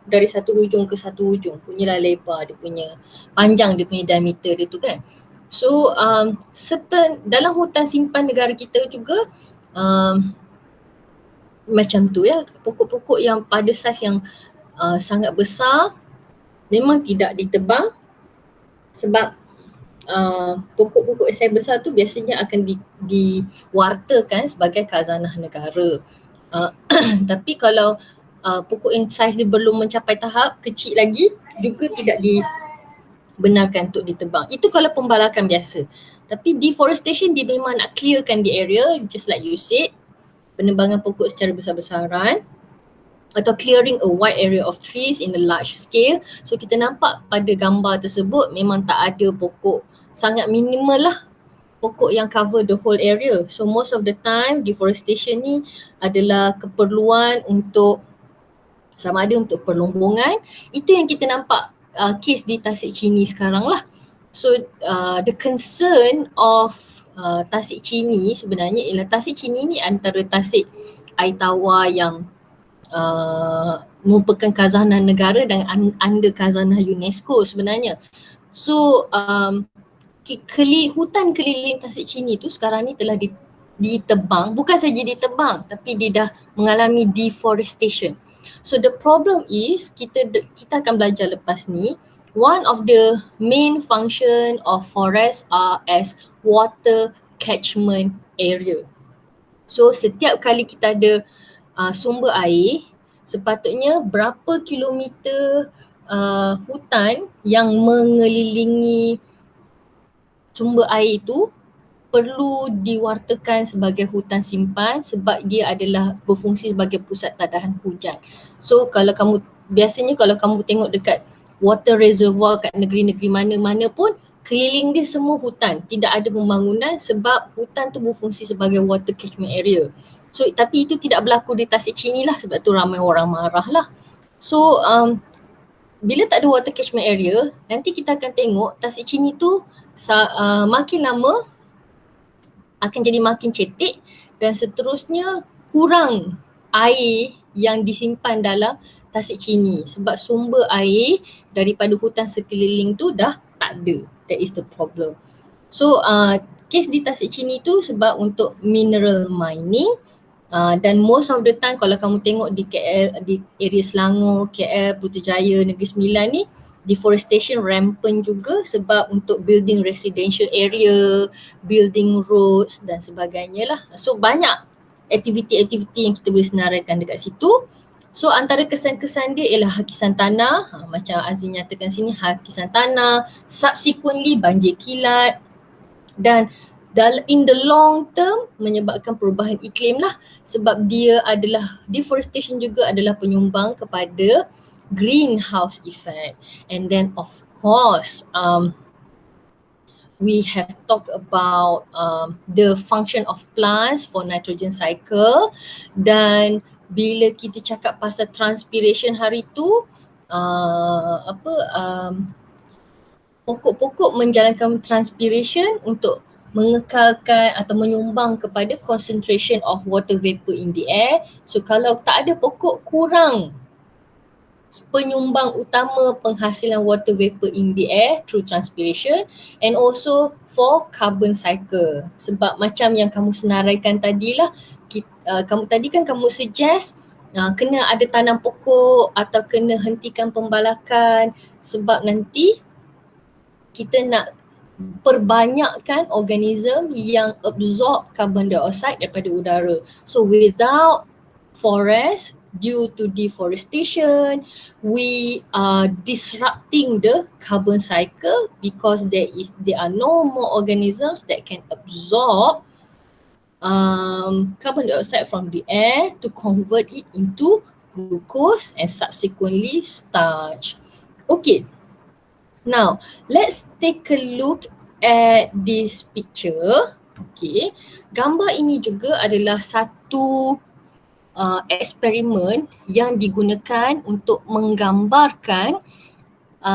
dari satu hujung ke satu hujung. Punyalah lebar dia punya, panjang dia punya diameter dia tu kan. So dalam hutan simpan negara kita juga macam tu ya, pokok-pokok yang pada saiz yang sangat besar memang tidak ditebang sebab pokok-pokok saiz besar tu biasanya akan diwartakan sebagai khazanah negara. Tapi kalau pokok yang saiz dia belum mencapai tahap kecil lagi juga tidak dibenarkan untuk ditebang. Itu kalau pembalakan biasa. Tapi deforestation dia memang nak clearkan the area, just like you said, penebangan pokok secara besar-besaran atau clearing a wide area of trees in a large scale. So kita nampak pada gambar tersebut memang tak ada pokok, sangat minimal lah pokok yang cover the whole area. So most of the time deforestation ni adalah keperluan untuk sama ada untuk perlombongan. Itu yang kita nampak kes di Tasik Chini sekarang lah. So the concern of Tasik Chini sebenarnya ialah Tasik Chini ni antara tasik air tawar yang merupakan khazanah negara dan under khazanah UNESCO sebenarnya. So hutan keliling Tasik Chini tu sekarang ni telah ditebang, bukan saja ditebang tapi dia dah mengalami deforestation. So the problem is kita akan belajar lepas ni, one of the main function of forest are as water catchment area. So setiap kali kita ada sumber air, sepatutnya berapa kilometer hutan yang mengelilingi sumber air itu perlu diwartakan sebagai hutan simpan sebab dia adalah berfungsi sebagai pusat tadahan hujan. So biasanya kalau kamu tengok dekat water reservoir kat negeri-negeri mana-mana pun keliling dia semua hutan, tidak ada pembangunan sebab hutan tu berfungsi sebagai water catchment area. So tapi itu tidak berlaku di Tasik Chini lah, sebab tu ramai orang marah lah. So bila tak ada water catchment area, nanti kita akan tengok Tasik Chini tu makin lama akan jadi makin cetek dan seterusnya kurang air yang disimpan dalam Tasik Chini sebab sumber air daripada hutan sekeliling tu dah tak ada. That is the problem. So kes di Tasik Chini tu sebab untuk mineral mining dan most of the time kalau kamu tengok di KL, di area Selangor, KL, Putrajaya, Negeri Sembilan ni deforestation rampant juga sebab untuk building residential area, building roads dan sebagainya lah. So banyak aktiviti-aktiviti yang kita boleh senaraikan dekat situ. So antara kesan-kesan dia ialah hakisan tanah, macam Azri nyatakan sini, hakisan tanah, subsequently banjir kilat dan in the long term menyebabkan perubahan iklim lah sebab dia adalah, deforestation juga adalah penyumbang kepada greenhouse effect. And then of course we have talked about the function of plants for nitrogen cycle, dan bila kita cakap pasal transpiration hari tu pokok-pokok menjalankan transpiration untuk mengekalkan atau menyumbang kepada concentration of water vapor in the air. So kalau tak ada pokok, kurang penyumbang utama penghasilan water vapor in the air through transpiration, and also for carbon cycle. Sebab macam yang kamu senaraikan tadilah, kamu suggest kena ada tanam pokok atau kena hentikan pembalakan sebab nanti kita nak perbanyakkan organism yang absorb carbon dioxide daripada udara. So without forest, due to deforestation, we are disrupting the carbon cycle because there are no more organisms that can absorb carbon dioxide from the air to convert it into glucose and subsequently starch. Okay, now let's take a look at this picture. Okay, gambar ini juga adalah satu eksperimen yang digunakan untuk menggambarkan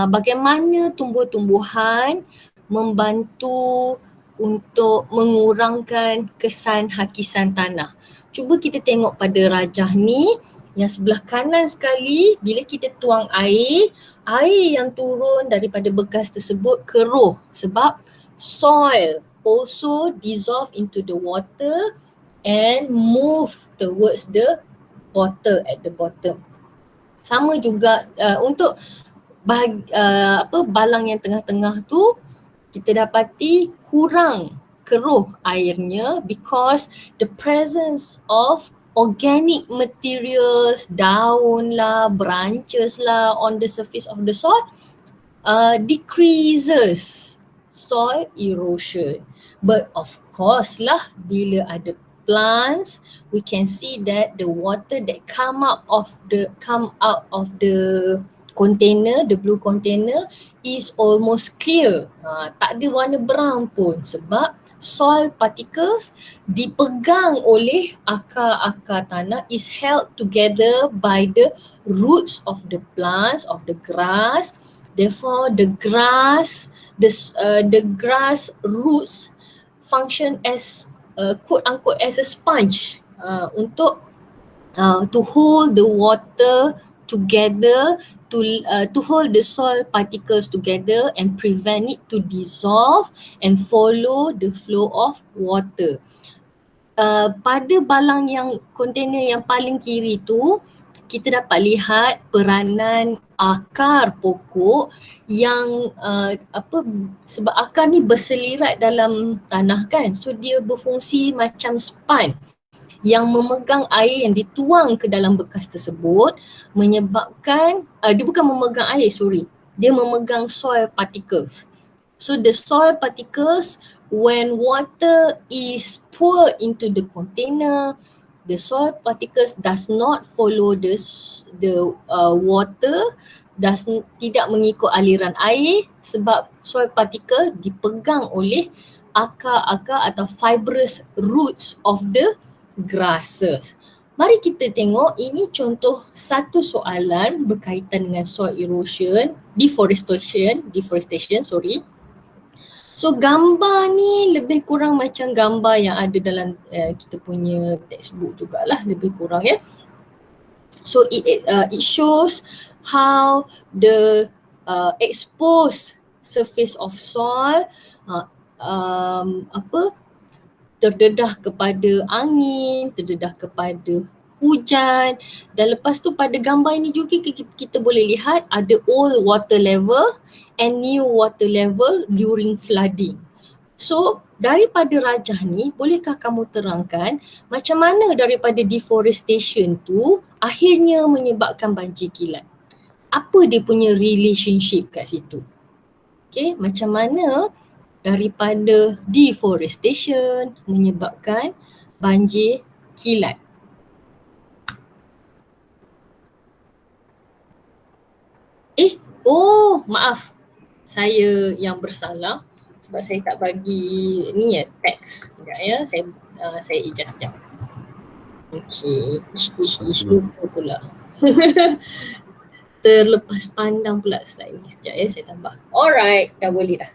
bagaimana tumbuh-tumbuhan membantu untuk mengurangkan kesan hakisan tanah. Cuba kita tengok pada rajah ni, yang sebelah kanan sekali, bila kita tuang air yang turun daripada bekas tersebut keruh sebab soil also dissolve into the water and move towards the bottle at the bottom. Sama juga untuk balang yang tengah-tengah tu, kita dapati kurang keruh airnya because the presence of organic materials, daun lah, branches lah on the surface of the soil decreases soil erosion. But of course lah, bila ada plants, we can see that the water that come out of the container, the blue container is almost clear. Tak ada warna brown pun sebab soil particles dipegang oleh akar-akar tanah, is held together by the roots of the plants, of the grass. Therefore, the grass roots function as quote unquote as a sponge untuk to hold the water together, to hold the soil particles together and prevent it to dissolve and follow the flow of water. Pada balang yang kontainer yang paling kiri tu, kita dapat lihat peranan akar pokok yang sebab akar ni berselirat dalam tanah kan, so dia berfungsi macam span yang memegang air yang dituang ke dalam bekas tersebut, menyebabkan dia bukan memegang air, dia memegang soil particles. So the soil particles, when water is poured into the container, the soil particles does not follow the water, tidak mengikut aliran air sebab soil particle dipegang oleh akar-akar atau fibrous roots of the grasses. Mari kita tengok, ini contoh satu soalan berkaitan dengan soil erosion, deforestation. So gambar ni lebih kurang macam gambar yang ada dalam kita punya textbook jugalah, lebih kurang ya. So it shows how the exposed surface of soil terdedah kepada angin, terdedah kepada hujan, dan lepas tu pada gambar ini juga kita boleh lihat ada old water level and new water level during flooding. So daripada rajah ni, bolehkah kamu terangkan macam mana daripada deforestation tu akhirnya menyebabkan banjir kilat? Apa dia punya relationship kat situ? Okay, macam mana daripada deforestation menyebabkan banjir kilat? Maaf, saya yang bersalah sebab saya tak bagi ni ya, teks. Sekejap ya, saya adjust sekejap. Okay, lupa pula. Terlepas pandang pula slide ni. Sekejap ya, saya tambah. Alright, dah boleh dah.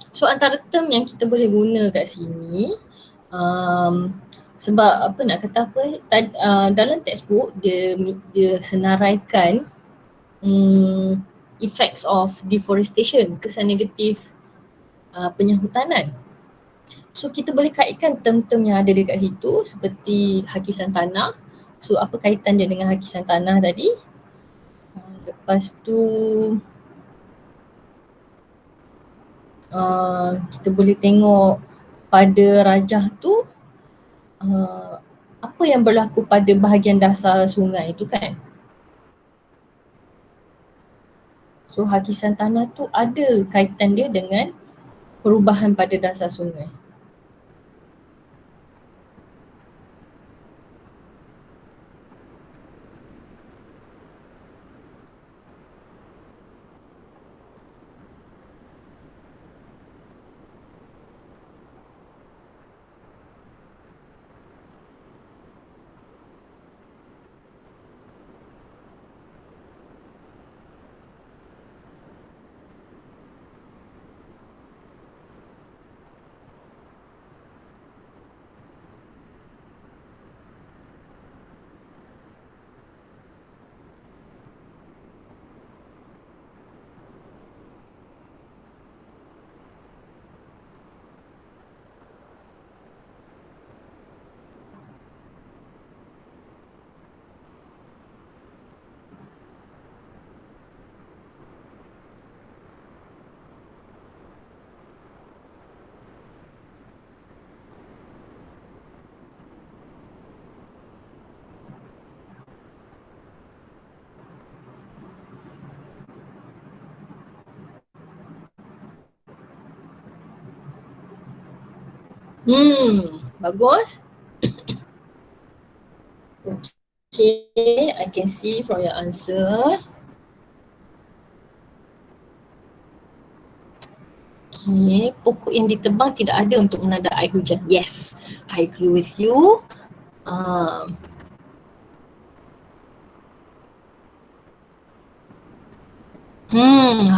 So antara term yang kita boleh guna kat sini, sebab dalam textbook dia senaraikan effects of deforestation, kesan negatif penyahutanan. So kita boleh kaitkan term-term yang ada dekat situ seperti hakisan tanah. So apa kaitan dia dengan hakisan tanah tadi? Lepas tu kita boleh tengok pada rajah tu apa yang berlaku pada bahagian dasar sungai tu kan. So hakisan tanah tu ada kaitan dia dengan perubahan pada dasar sungai. Bagus. Okay, I can see from your answer. Okay, pokok yang ditebang tidak ada untuk menanda air hujan. Yes, I agree with you.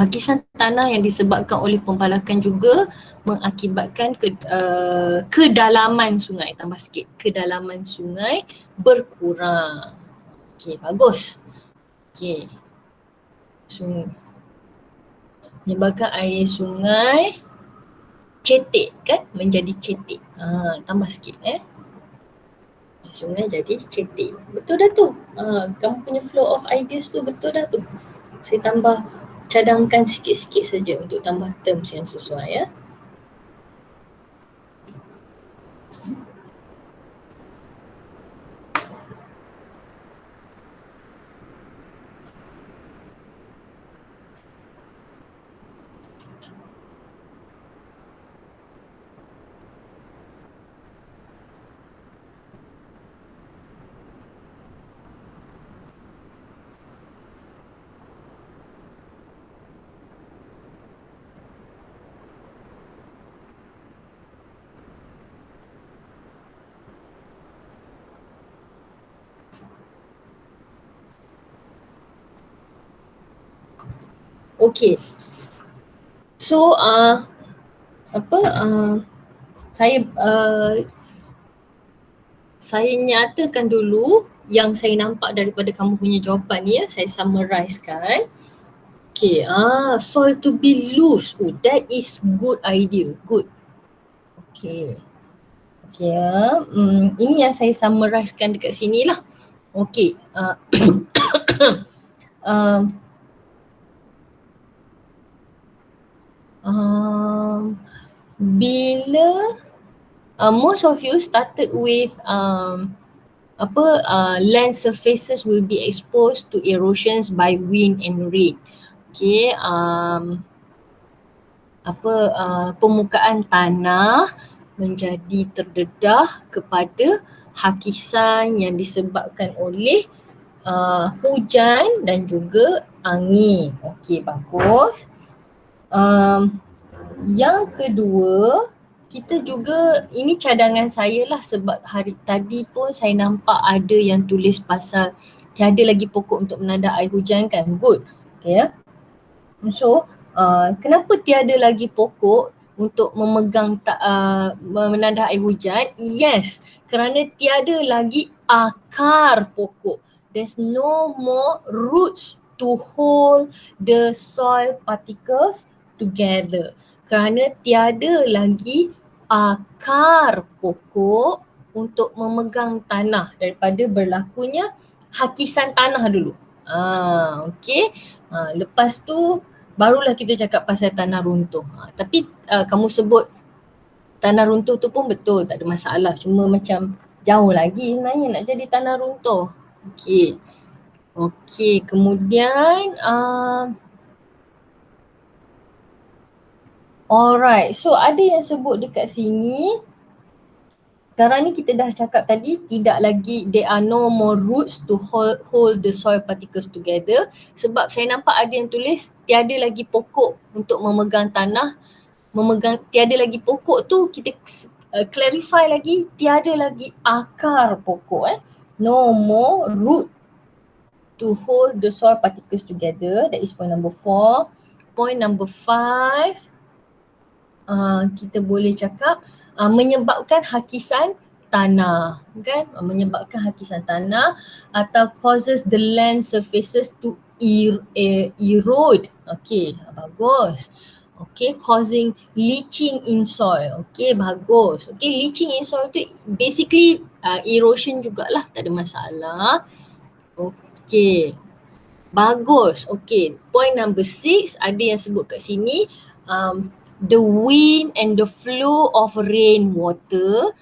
Hakisan tanah yang disebabkan oleh pembalakan juga mengakibatkan kedalaman sungai, tambah sikit, kedalaman sungai berkurang. Okey, bagus. Okey. Menyebabkan air sungai cetek kan, menjadi cetek. Tambah sikit sungai jadi cetek. Betul dah tu. Kamu punya flow of ideas tu betul dah tu. Saya tambah, cadangkan sikit-sikit saja untuk tambah terms yang sesuai ya. Okay. So saya nyatakan dulu yang saya nampak daripada kamu punya jawapan ni ya. Saya summarizekan. Okay, soil to be loose. Oh, that is good idea. Good. Okay. Okay, ini yang saya summarizekan dekat sini lah. Okay. Bila most of you started with land surfaces will be exposed to erosions by wind and rain. Okay, permukaan tanah menjadi terdedah kepada hakisan yang disebabkan oleh hujan dan juga angin. Okey, bagus. Yang kedua, kita juga, ini cadangan saya lah sebab hari tadi pun saya nampak ada yang tulis pasal tiada lagi pokok untuk menanda air hujan kan. Good. Okay ya. So, kenapa tiada lagi pokok untuk memegang menanda air hujan? Yes, kerana tiada lagi akar pokok. There's no more roots to hold the soil particles together. Kerana tiada lagi akar pokok untuk memegang tanah daripada berlakunya hakisan tanah dulu. Okay. Lepas tu barulah kita cakap pasal tanah runtuh. Tapi kamu sebut tanah runtuh tu pun betul, tak ada masalah. Cuma macam jauh lagi sebenarnya nak jadi tanah runtuh. Okay. Okay, kemudian Alright, so ada yang sebut dekat sini, sekarang ni kita dah cakap tadi, tidak lagi, there are no more roots to hold the soil particles together. Sebab saya nampak ada yang tulis tiada lagi pokok untuk memegang tanah. Tiada lagi pokok tu kita clarify lagi, tiada lagi akar pokok. No more root to hold the soil particles together. That is point number 4. Point number 5, kita boleh cakap menyebabkan hakisan tanah, kan? Menyebabkan hakisan tanah atau causes the land surfaces to erode. Okay, bagus. Okay, causing leaching in soil. Okay, bagus. Okay, leaching in soil tu basically erosion jugalah, tak ada masalah. Okay, bagus. Okay, point number 6 ada yang sebut kat sini, the wind and the flow of rain water,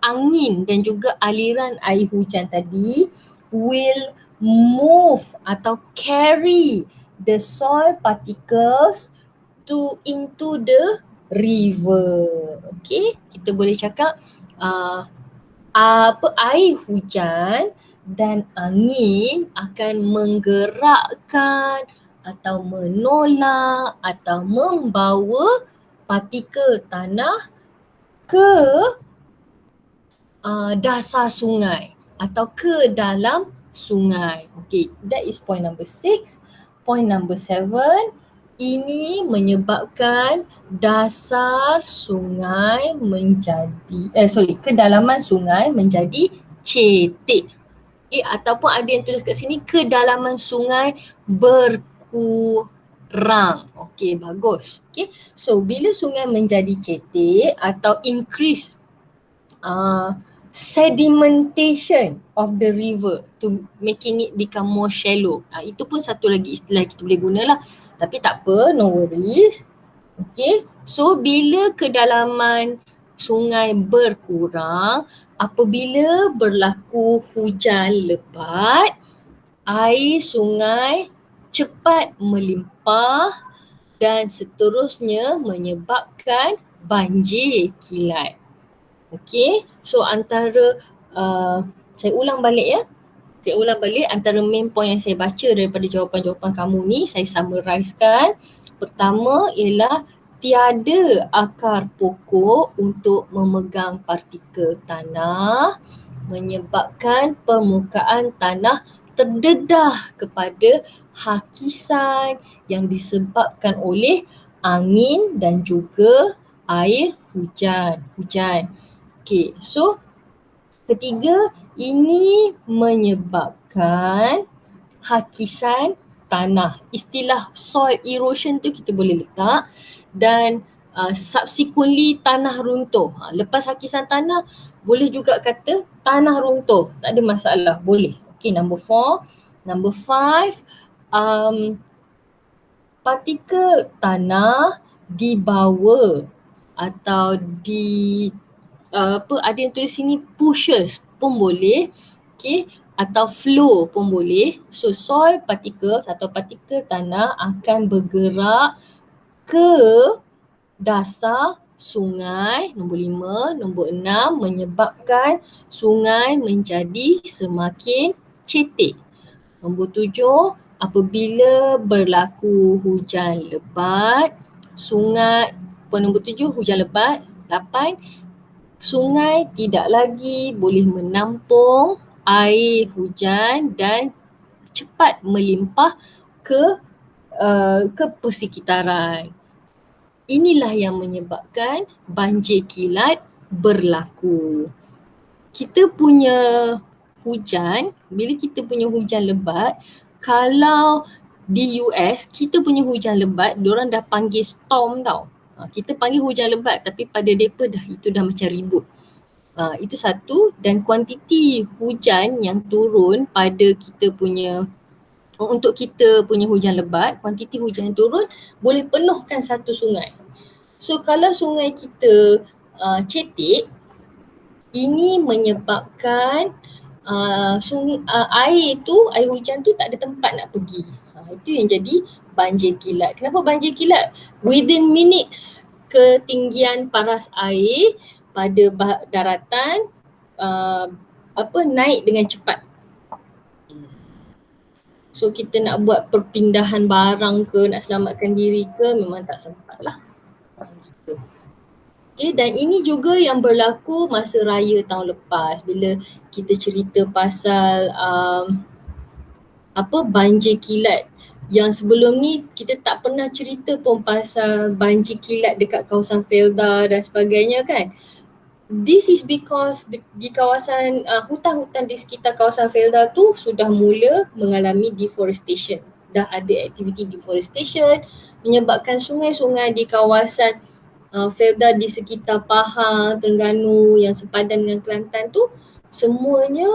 angin dan juga aliran air hujan tadi will move atau carry the soil particles into the river. Okay, kita boleh cakap air hujan dan angin akan menggerakkan atau menolak atau membawa partikel tanah ke dasar sungai atau ke dalam sungai. Okay, that is point number 6. Point number 7, ini menyebabkan dasar sungai menjadi, kedalaman sungai menjadi cetek. Okay, ataupun ada yang tulis kat sini, kedalaman sungai berkurang. Okay, bagus. Okay, so bila sungai menjadi cetek atau increase sedimentation of the river to making it become more shallow. Itu pun satu lagi istilah kita boleh guna lah. Tapi tak apa, no worries. Okay, so bila kedalaman sungai berkurang, apabila berlaku hujan lebat, air sungai cepat melimpah dan seterusnya menyebabkan banjir kilat. Okay, so antara, saya ulang balik antara main point yang saya baca daripada jawapan-jawapan kamu ni, saya summarizekan. Pertama ialah tiada akar pokok untuk memegang partikel tanah, menyebabkan permukaan tanah terdedah kepada hakisan yang disebabkan oleh angin dan juga air hujan. Okay, so ketiga, ini menyebabkan hakisan tanah. Istilah soil erosion tu kita boleh letak dan subsequently tanah runtuh. Lepas hakisan tanah, boleh juga kata tanah runtuh. Tak ada masalah, boleh. Okay, number 4. Number 5, partikel tanah dibawa atau ada yang tulis sini pushes pun boleh, okay, atau flow pun boleh. So soil particles atau partikel tanah akan bergerak ke dasar sungai. Nombor 5, nombor 6 menyebabkan sungai menjadi semakin cetek. Nombor 7, apabila berlaku hujan lebat, nombor 7 hujan lebat. 8, sungai tidak lagi boleh menampung air hujan dan cepat melimpah ke persekitaran. Inilah yang menyebabkan banjir kilat berlaku. Kita punya hujan, bila kita punya hujan lebat, kalau di US kita punya hujan lebat, diorang dah panggil storm tau. Kita panggil hujan lebat tapi pada mereka itu dah macam ribut. Itu satu, dan kuantiti hujan yang turun pada kita punya, untuk kita punya hujan lebat, kuantiti hujan yang turun boleh penuhkan satu sungai. So kalau sungai kita cetek, ini menyebabkan air hujan tu tak ada tempat nak pergi. Itu yang jadi banjir kilat. Kenapa banjir kilat? Within minutes, ketinggian paras air pada daratan naik dengan cepat. So kita nak buat perpindahan barang ke, nak selamatkan diri ke, memang tak sempat lah. Okay, dan ini juga yang berlaku masa raya tahun lepas bila kita cerita pasal banjir kilat. Yang sebelum ni kita tak pernah cerita pun pasal banjir kilat dekat kawasan Felda dan sebagainya kan. This is because di kawasan hutan-hutan di sekitar kawasan Felda tu sudah mula mengalami deforestation. Dah ada aktiviti deforestation menyebabkan sungai-sungai di kawasan Felda di sekitar Pahang, Terengganu yang sepadan dengan Kelantan tu semuanya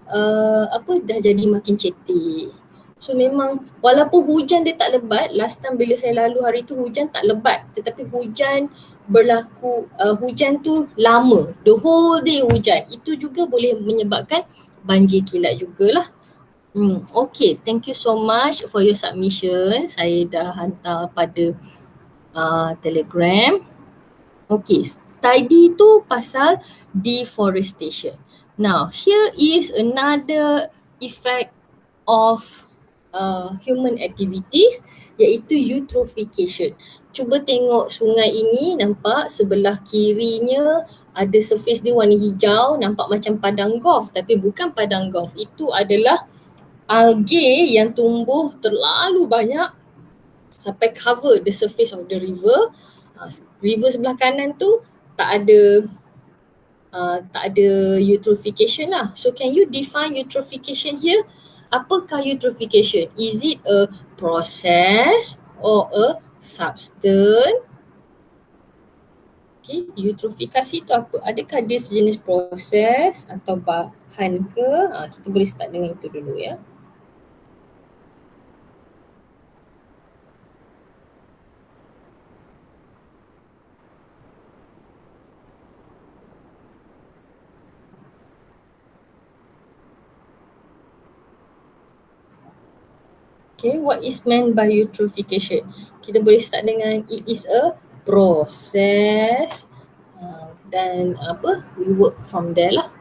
dah jadi makin cetek. So memang walaupun hujan dia tak lebat, last time bila saya lalu hari tu hujan tak lebat, tetapi hujan berlaku, hujan tu lama, the whole day hujan. Itu juga boleh menyebabkan banjir kilat jugalah. Okay, thank you so much for your submission. Saya dah hantar pada Telegram. Okay, study tu pasal deforestation. Now, here is another effect of human activities, iaitu eutrophication. Cuba tengok sungai ini, nampak sebelah kirinya ada surface dia warna hijau, nampak macam padang golf, tapi bukan padang golf. Itu adalah algae yang tumbuh terlalu banyak sampai cover the surface of the river. River sebelah kanan tu tak ada eutrophication lah. So can you define eutrophication here? Apakah eutrophication? Is it a process or a substance? Okay, eutrofikasi tu apa? Adakah dia sejenis proses atau bahan ke? Kita boleh start dengan itu dulu ya. Okay, what is meant by eutrophication? Kita boleh start dengan it is a process dan we work from there lah.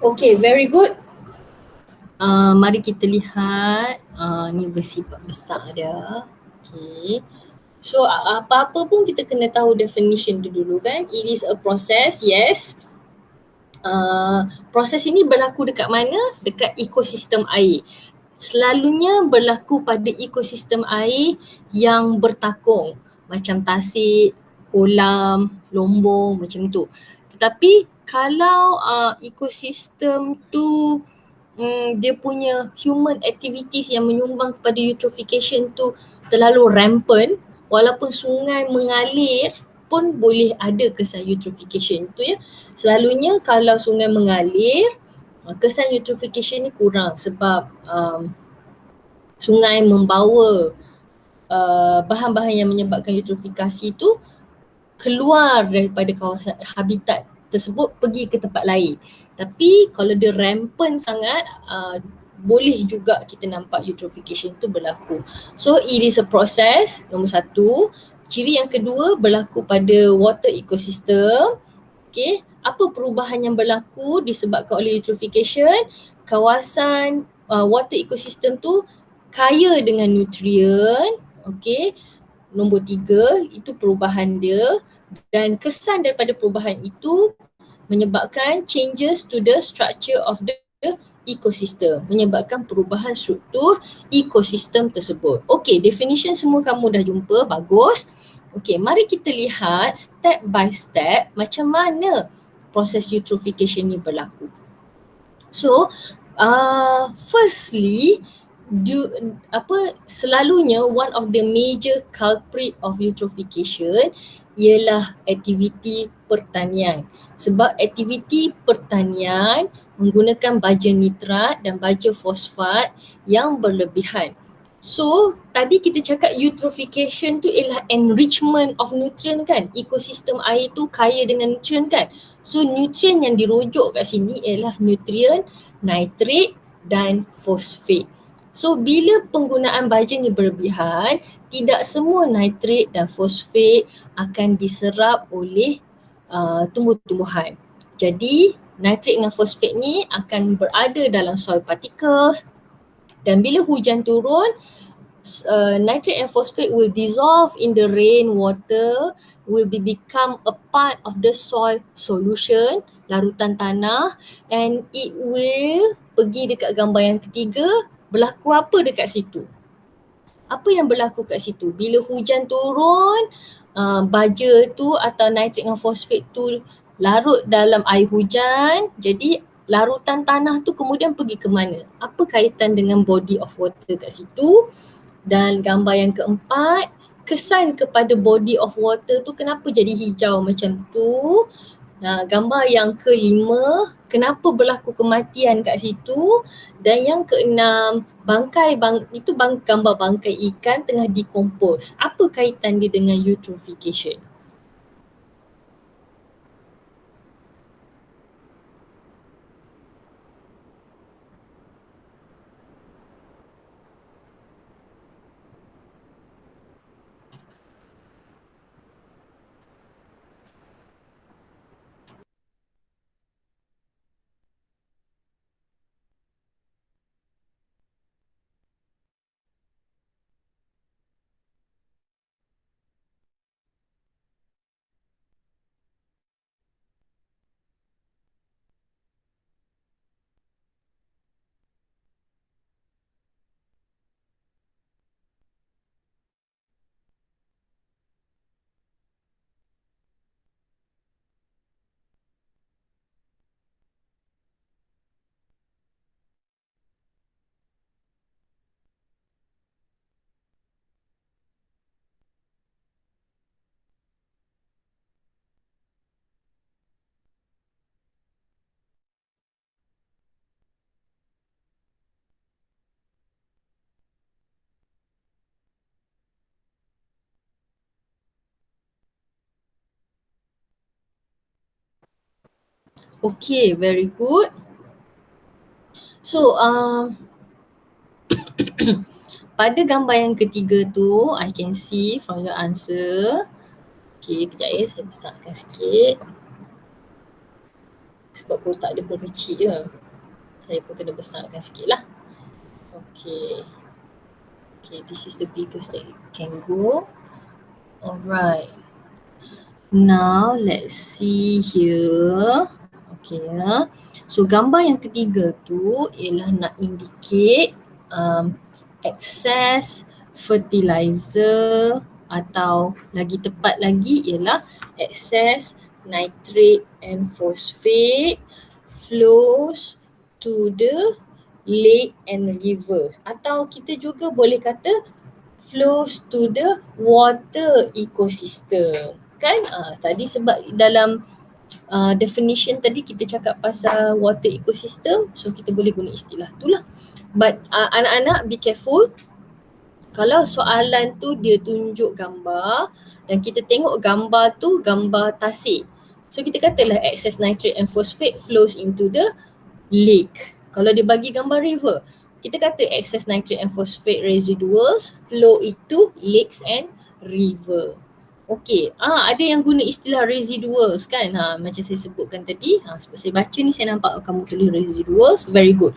Okay, very good. Mari kita lihat ni versi besar dia. Okay. So apa-apa pun kita kena tahu definition tu dulu kan. It is a process, yes. Proses ini berlaku dekat mana? Dekat ekosistem air. Selalunya berlaku pada ekosistem air yang bertakung macam tasik, kolam, lombong macam tu. Tetapi kalau ekosistem tu dia punya human activities yang menyumbang kepada eutrophication tu terlalu rampant, walaupun sungai mengalir pun boleh ada kesan eutrophication tu ya. Selalunya kalau sungai mengalir, kesan eutrophication ni kurang sebab sungai membawa bahan-bahan yang menyebabkan eutrofikasi tu keluar daripada kawasan habitat tersebut pergi ke tempat lain. Tapi kalau dia rampant sangat, boleh juga kita nampak eutrophication tu berlaku. So it is a process, nombor satu. Ciri yang kedua berlaku pada water ecosystem. Okay, apa perubahan yang berlaku disebabkan oleh eutrophication? Kawasan water ecosystem tu kaya dengan nutrien. Okay, nombor tiga itu perubahan dia, dan kesan daripada perubahan itu menyebabkan changes to the structure of the ecosystem, menyebabkan perubahan struktur ekosistem tersebut. Okey, definition semua kamu dah jumpa, bagus. Okey, mari kita lihat step by step macam mana proses eutrophication ni berlaku. So, firstly, selalunya one of the major culprit of eutrophication ialah aktiviti pertanian. Sebab aktiviti pertanian menggunakan baja nitrat dan baja fosfat yang berlebihan. So, tadi kita cakap eutrophication tu ialah enrichment of nutrient kan. Ekosistem air tu kaya dengan nutrient kan. So, nutrient yang dirujuk kat sini ialah nutrient nitrat dan fosfat. So, bila penggunaan baja ni berlebihan, tidak semua nitrat dan fosfat akan diserap oleh tumbuh-tumbuhan. Jadi, nitrat dengan fosfat ni akan berada dalam soil particles dan bila hujan turun, nitrate and phosphate will dissolve in the rainwater, will become a part of the soil solution, larutan tanah, and it will pergi dekat gambar yang ketiga, berlaku apa dekat situ? Apa yang berlaku kat situ? Bila hujan turun, baja tu atau nitrate dengan fosfat tu larut dalam air hujan, jadi larutan tanah tu kemudian pergi ke mana? Apa kaitan dengan body of water kat situ? Dan gambar yang keempat, kesan kepada body of water tu kenapa jadi hijau macam tu? Nah, gambar yang kelima, kenapa berlaku kematian kat situ? Dan yang keenam, gambar bangkai ikan tengah decompose. Apa kaitan dia dengan eutrophication? Okay, very good. So, pada gambar yang ketiga tu, I can see from your answer. Okay, kejap ya, saya besarkan sikit. Sebab kotak dia pun kecil je. Saya pun kena besarkan sikit lah. Okay. Okay, this is the biggest that it can go. Alright. Now, let's see here. Okay ya. So, gambar yang ketiga tu ialah nak indicate excess fertilizer atau lagi tepat lagi ialah excess nitrate and phosphate flows to the lake and rivers, atau kita juga boleh kata flows to the water ecosystem kan. Tadi sebab dalam definition tadi kita cakap pasal water ecosystem, so kita boleh guna istilah tu lah. But anak-anak be careful, kalau soalan tu dia tunjuk gambar dan kita tengok gambar tu gambar tasik, so kita katalah excess nitrate and phosphate flows into the lake. Kalau dia bagi gambar river, kita kata excess nitrate and phosphate residuals flow into lakes and river. Okay, ada yang guna istilah residuals kan, macam saya sebutkan tadi. Sebab saya baca ni saya nampak kamu tulis residuals, very good.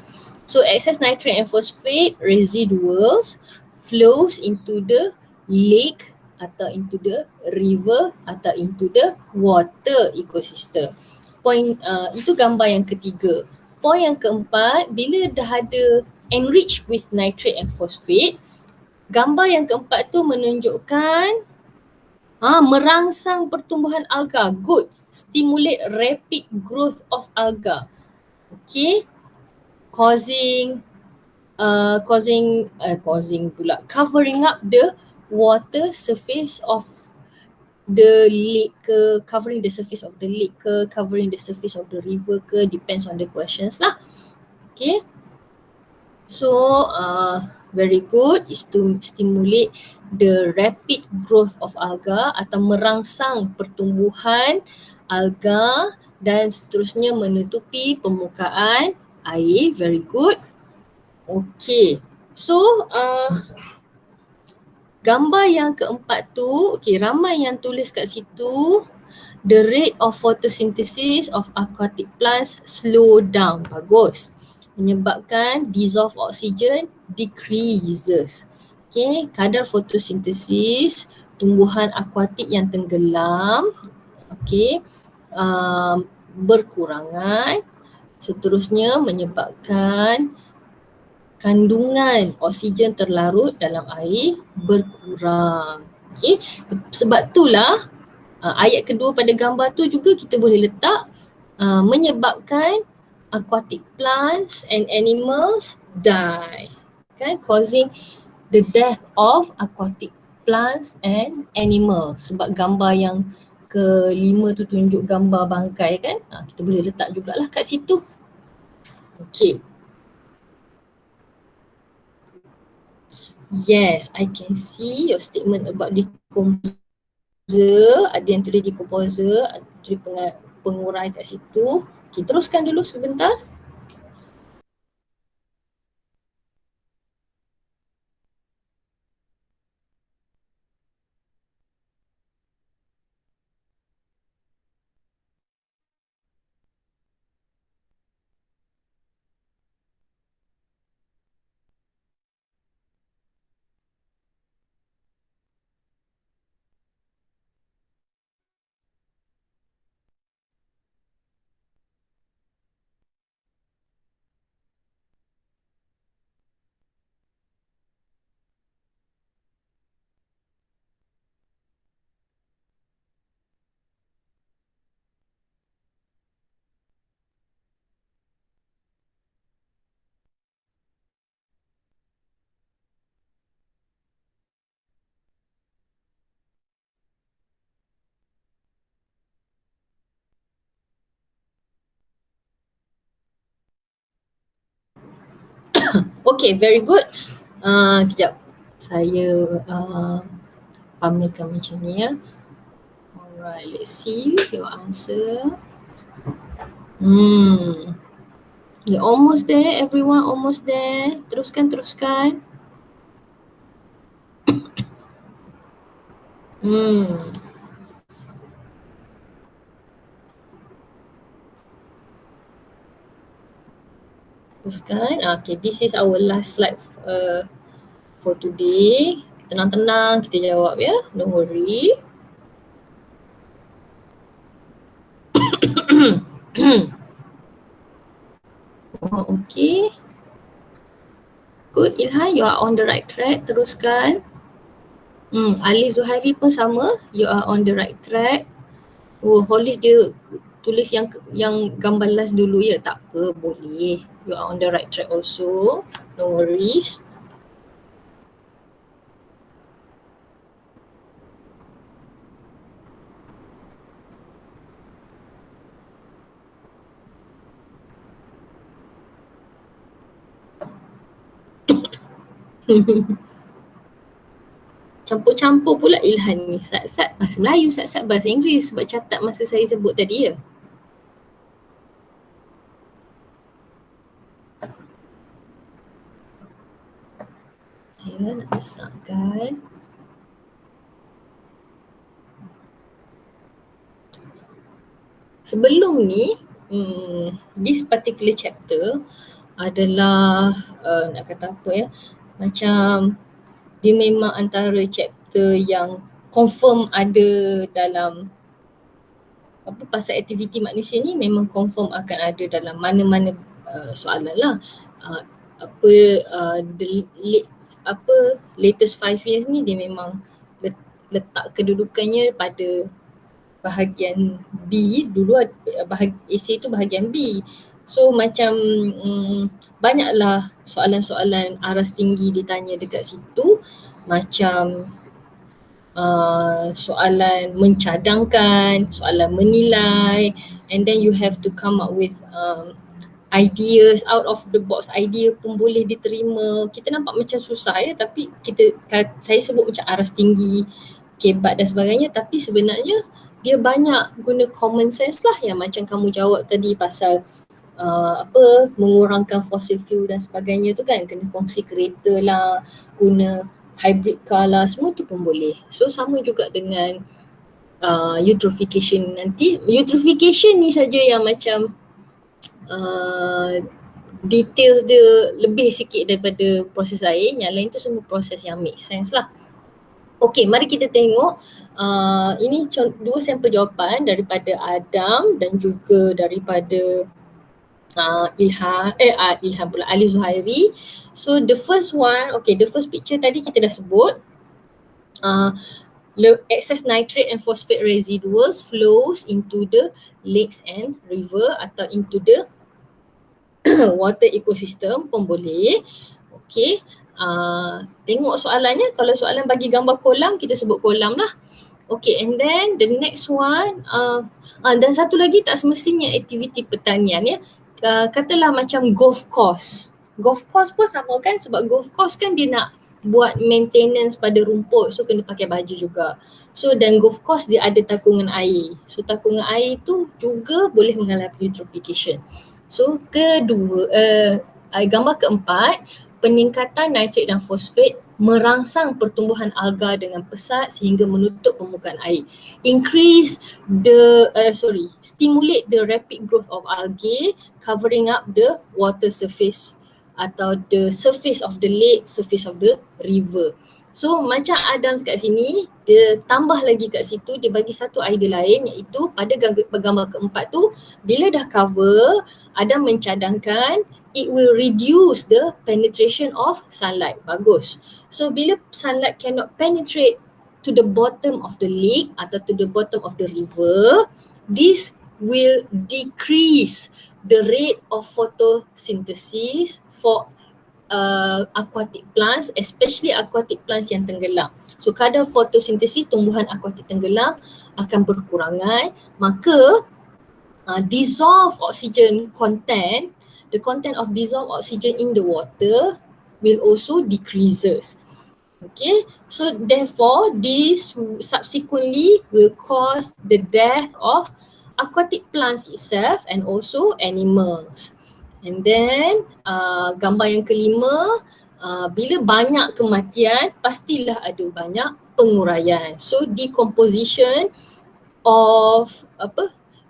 So excess nitrate and phosphate residuals flows into the lake atau into the river atau into the water ecosystem. itu gambar yang ketiga. Point yang keempat, bila dah ada enriched with nitrate and phosphate, gambar yang keempat tu menunjukkan merangsang pertumbuhan alga. Good. Stimulate rapid growth of alga. Okay. Covering up the water surface of the lake ke, covering the surface of the lake ke, covering the surface of the river ke, depends on the questions lah. Okay. So very good is to stimulate the rapid growth of alga atau merangsang pertumbuhan alga dan seterusnya menutupi permukaan air. Very good. Okay. So gambar yang keempat tu, ramai yang tulis kat situ, the rate of photosynthesis of aquatic plants slow down. Bagus. Menyebabkan dissolved oxygen decreases. Okay, kadar fotosintesis tumbuhan akuatik yang tenggelam, berkurangan. Seterusnya menyebabkan kandungan oksigen terlarut dalam air berkurang. Okay, sebab itulah ayat kedua pada gambar tu juga kita boleh letak menyebabkan aquatic plants and animals die, kan, causing the death of aquatic plants and animals. Sebab gambar yang kelima tu tunjuk gambar bangkai kan, kita boleh letak jugalah kat situ. Okay. Yes, I can see your statement about decomposer. Ada yang tulis decomposer, ada tulis pengurai kat situ. Okay, teruskan dulu sebentar. Okay, very good. Sekejap. Saya pamerkan macam ni ya. Alright, let's see your answer. You're almost there, everyone almost there. Teruskan. Teruskan. Okay, this is our last slide for today. Tenang-tenang kita jawab ya, don't worry. Okay. Good, Ilhan, you are on the right track. Teruskan. Ali Zuhairi pun sama, you are on the right track. Hollis dia tulis yang gambar last dulu ya, tak apa, boleh. You are on the right track also, no worries. Campur-campur pula Ilhan ni, sat-sat bahasa Melayu, sat-sat bahasa Inggeris sebab catat masa saya sebut tadi ya. Ya, nak besarkan. Sebelum ni, this particular chapter adalah nak kata apa ya, macam dia memang antara chapter yang confirm ada dalam apa pasal aktiviti manusia ni memang confirm akan ada dalam mana-mana soalan lah. Latest 5 years ni dia memang letak kedudukannya pada bahagian B. Dulu essay tu bahagian B. So macam banyaklah soalan-soalan aras tinggi ditanya dekat situ, macam soalan mencadangkan, soalan menilai, and then you have to come up with ideas, out of the box idea pun boleh diterima. Kita nampak macam susah ya, tapi saya sebut macam aras tinggi, kebat dan sebagainya, tapi sebenarnya dia banyak guna common sense lah, yang macam kamu jawab tadi pasal mengurangkan fossil fuel dan sebagainya tu kan, kena kongsi kereta lah, guna hybrid car lah, semua tu pun boleh. So sama juga dengan eutrophication nanti. Eutrophication ni saja yang macam detail dia lebih sikit daripada proses lain, yang lain tu semua proses yang make sense lah. Okay, mari kita tengok ini dua sampel jawapan daripada Adam dan juga daripada Ilham pula, Ali Zuhairi. So the first one, the first picture tadi kita dah sebut, excess nitrate and phosphate residuals flows into the lakes and river atau into the water ecosystem pun boleh. Okay, tengok soalannya. Kalau soalan bagi gambar kolam, kita sebut kolam lah. Okay, and then the next one, dan satu lagi, tak semestinya aktiviti pertanian ya. Katalah macam golf course. Golf course pun sama kan, sebab golf course kan dia nak buat maintenance pada rumput, so kena pakai baju juga. So dan golf course dia ada takungan air. So takungan air tu juga boleh mengalami eutrophication. So gambar keempat, peningkatan nitrat dan fosfat merangsang pertumbuhan alga dengan pesat sehingga menutup permukaan air. Stimulate the rapid growth of algae covering up the water surface atau the surface of the lake, surface of the river. So macam Adam kat sini, dia tambah lagi kat situ, dia bagi satu idea lain, iaitu pada gambar keempat tu, bila dah cover, Adam mencadangkan it will reduce the penetration of sunlight. Bagus. So bila sunlight cannot penetrate to the bottom of the lake atau to the bottom of the river, this will decrease the rate of photosynthesis for aquatic plants, especially aquatic plants yang tenggelam. So kadar fotosintesis tumbuhan akuatik tenggelam akan berkurangan, maka dissolved oxygen content, the content of dissolved oxygen in the water will also decreases. Okay, so therefore this subsequently will cause the death of aquatic plants itself and also animals. And then gambar yang kelima, bila banyak kematian pastilah ada banyak penguraian. So decomposition of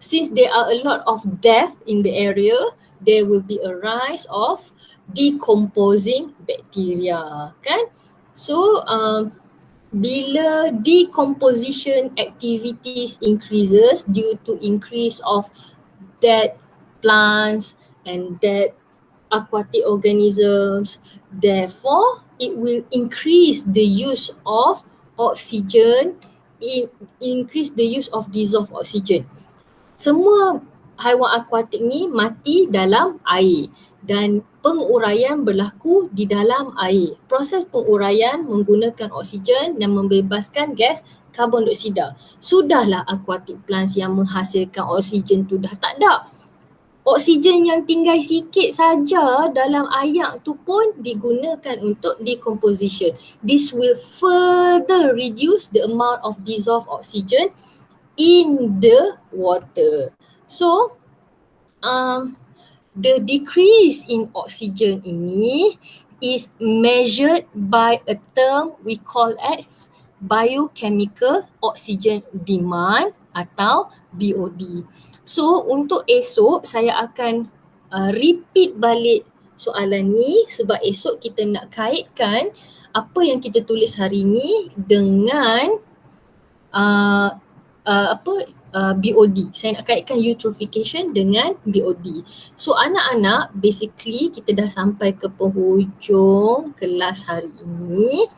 since there are a lot of death in the area, there will be a rise of decomposing bacteria, kan? So bila decomposition activities increases due to increase of dead plants and dead aquatic organisms, therefore it will increase the use of oxygen, increase the use of dissolved oxygen. Semua haiwan akuatik ni mati dalam air dan penguraian berlaku di dalam air. Proses penguraian menggunakan oksigen dan membebaskan gas karbon dioksida. Sudahlah aquatic plants yang menghasilkan oksigen tu dah tak ada. Oksigen yang tinggal sikit saja dalam ayak tu pun digunakan untuk decomposition. This will further reduce the amount of dissolved oxygen in the water. So, the decrease in oxygen ini is measured by a term we call as biochemical oxygen demand atau BOD. So untuk esok saya akan repeat balik soalan ni sebab esok kita nak kaitkan apa yang kita tulis hari ni dengan BOD. Saya nak kaitkan eutrophication dengan BOD. So anak-anak, basically kita dah sampai ke penghujung kelas hari ini.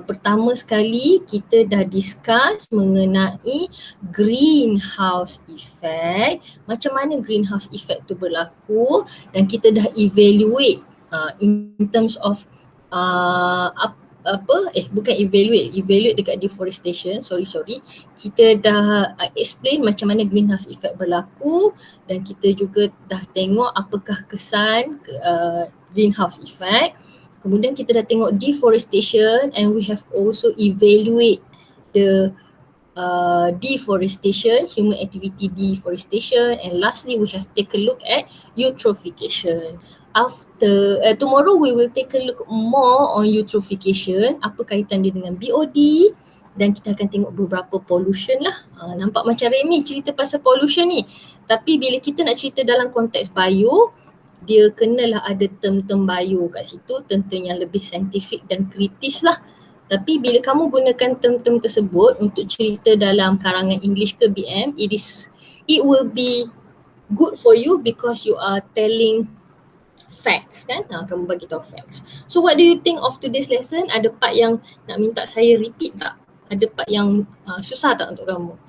Pertama sekali kita dah discuss mengenai greenhouse effect, macam mana greenhouse effect tu berlaku, dan kita dah evaluate in terms of bukan evaluate dekat deforestation, sorry. Kita dah explain macam mana greenhouse effect berlaku, dan kita juga dah tengok apakah kesan greenhouse effect. Kemudian kita dah tengok deforestation, and we have also evaluate the deforestation, human activity deforestation, and lastly we have take a look at eutrophication. After tomorrow we will take a look more on eutrophication, apa kaitan dia dengan BOD, dan kita akan tengok beberapa pollution lah. Nampak macam remeh cerita pasal pollution ni, tapi bila kita nak cerita dalam konteks bio, dia kenalah ada term-term bio kat situ, term-term yang lebih saintifik dan kritis lah. Tapi bila kamu gunakan term-term tersebut untuk cerita dalam karangan English ke BM, it will be good for you because you are telling facts kan, kamu bagi tahu facts. So what do you think of today's lesson? Ada part yang nak minta saya repeat tak? Ada part yang susah tak untuk kamu?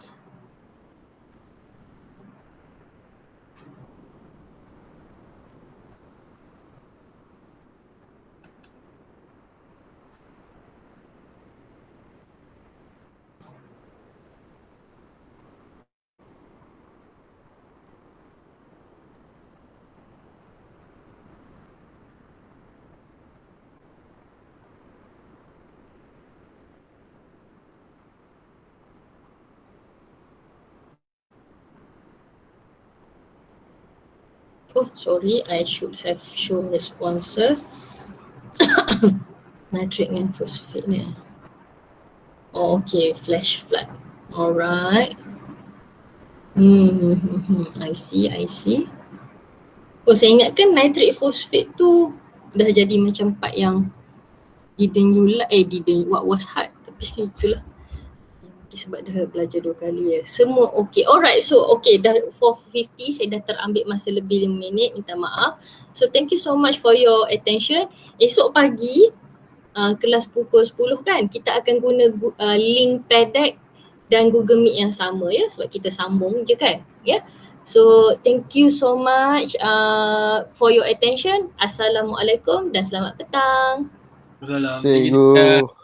Oh sorry, I should have shown responses. Nitrate and phosphate ni. Oh, okay, flash flood. Alright. I see. Oh, saya ingatkan nitrate phosphate tu dah jadi macam part yang what was hard, tapi itulah. Sebab dah belajar 2 kali ya. Semua okey. Alright, so okay, dah 4:50, saya dah terambil masa lebih 5 minit, minta maaf. So thank you so much for your attention. Esok pagi kelas pukul 10 kan, kita akan guna link PEDEC dan Google Meet yang sama ya, sebab kita sambung je kan ya. So thank you so much for your attention. Assalamualaikum dan selamat petang. Assalamualaikum. Cikgu.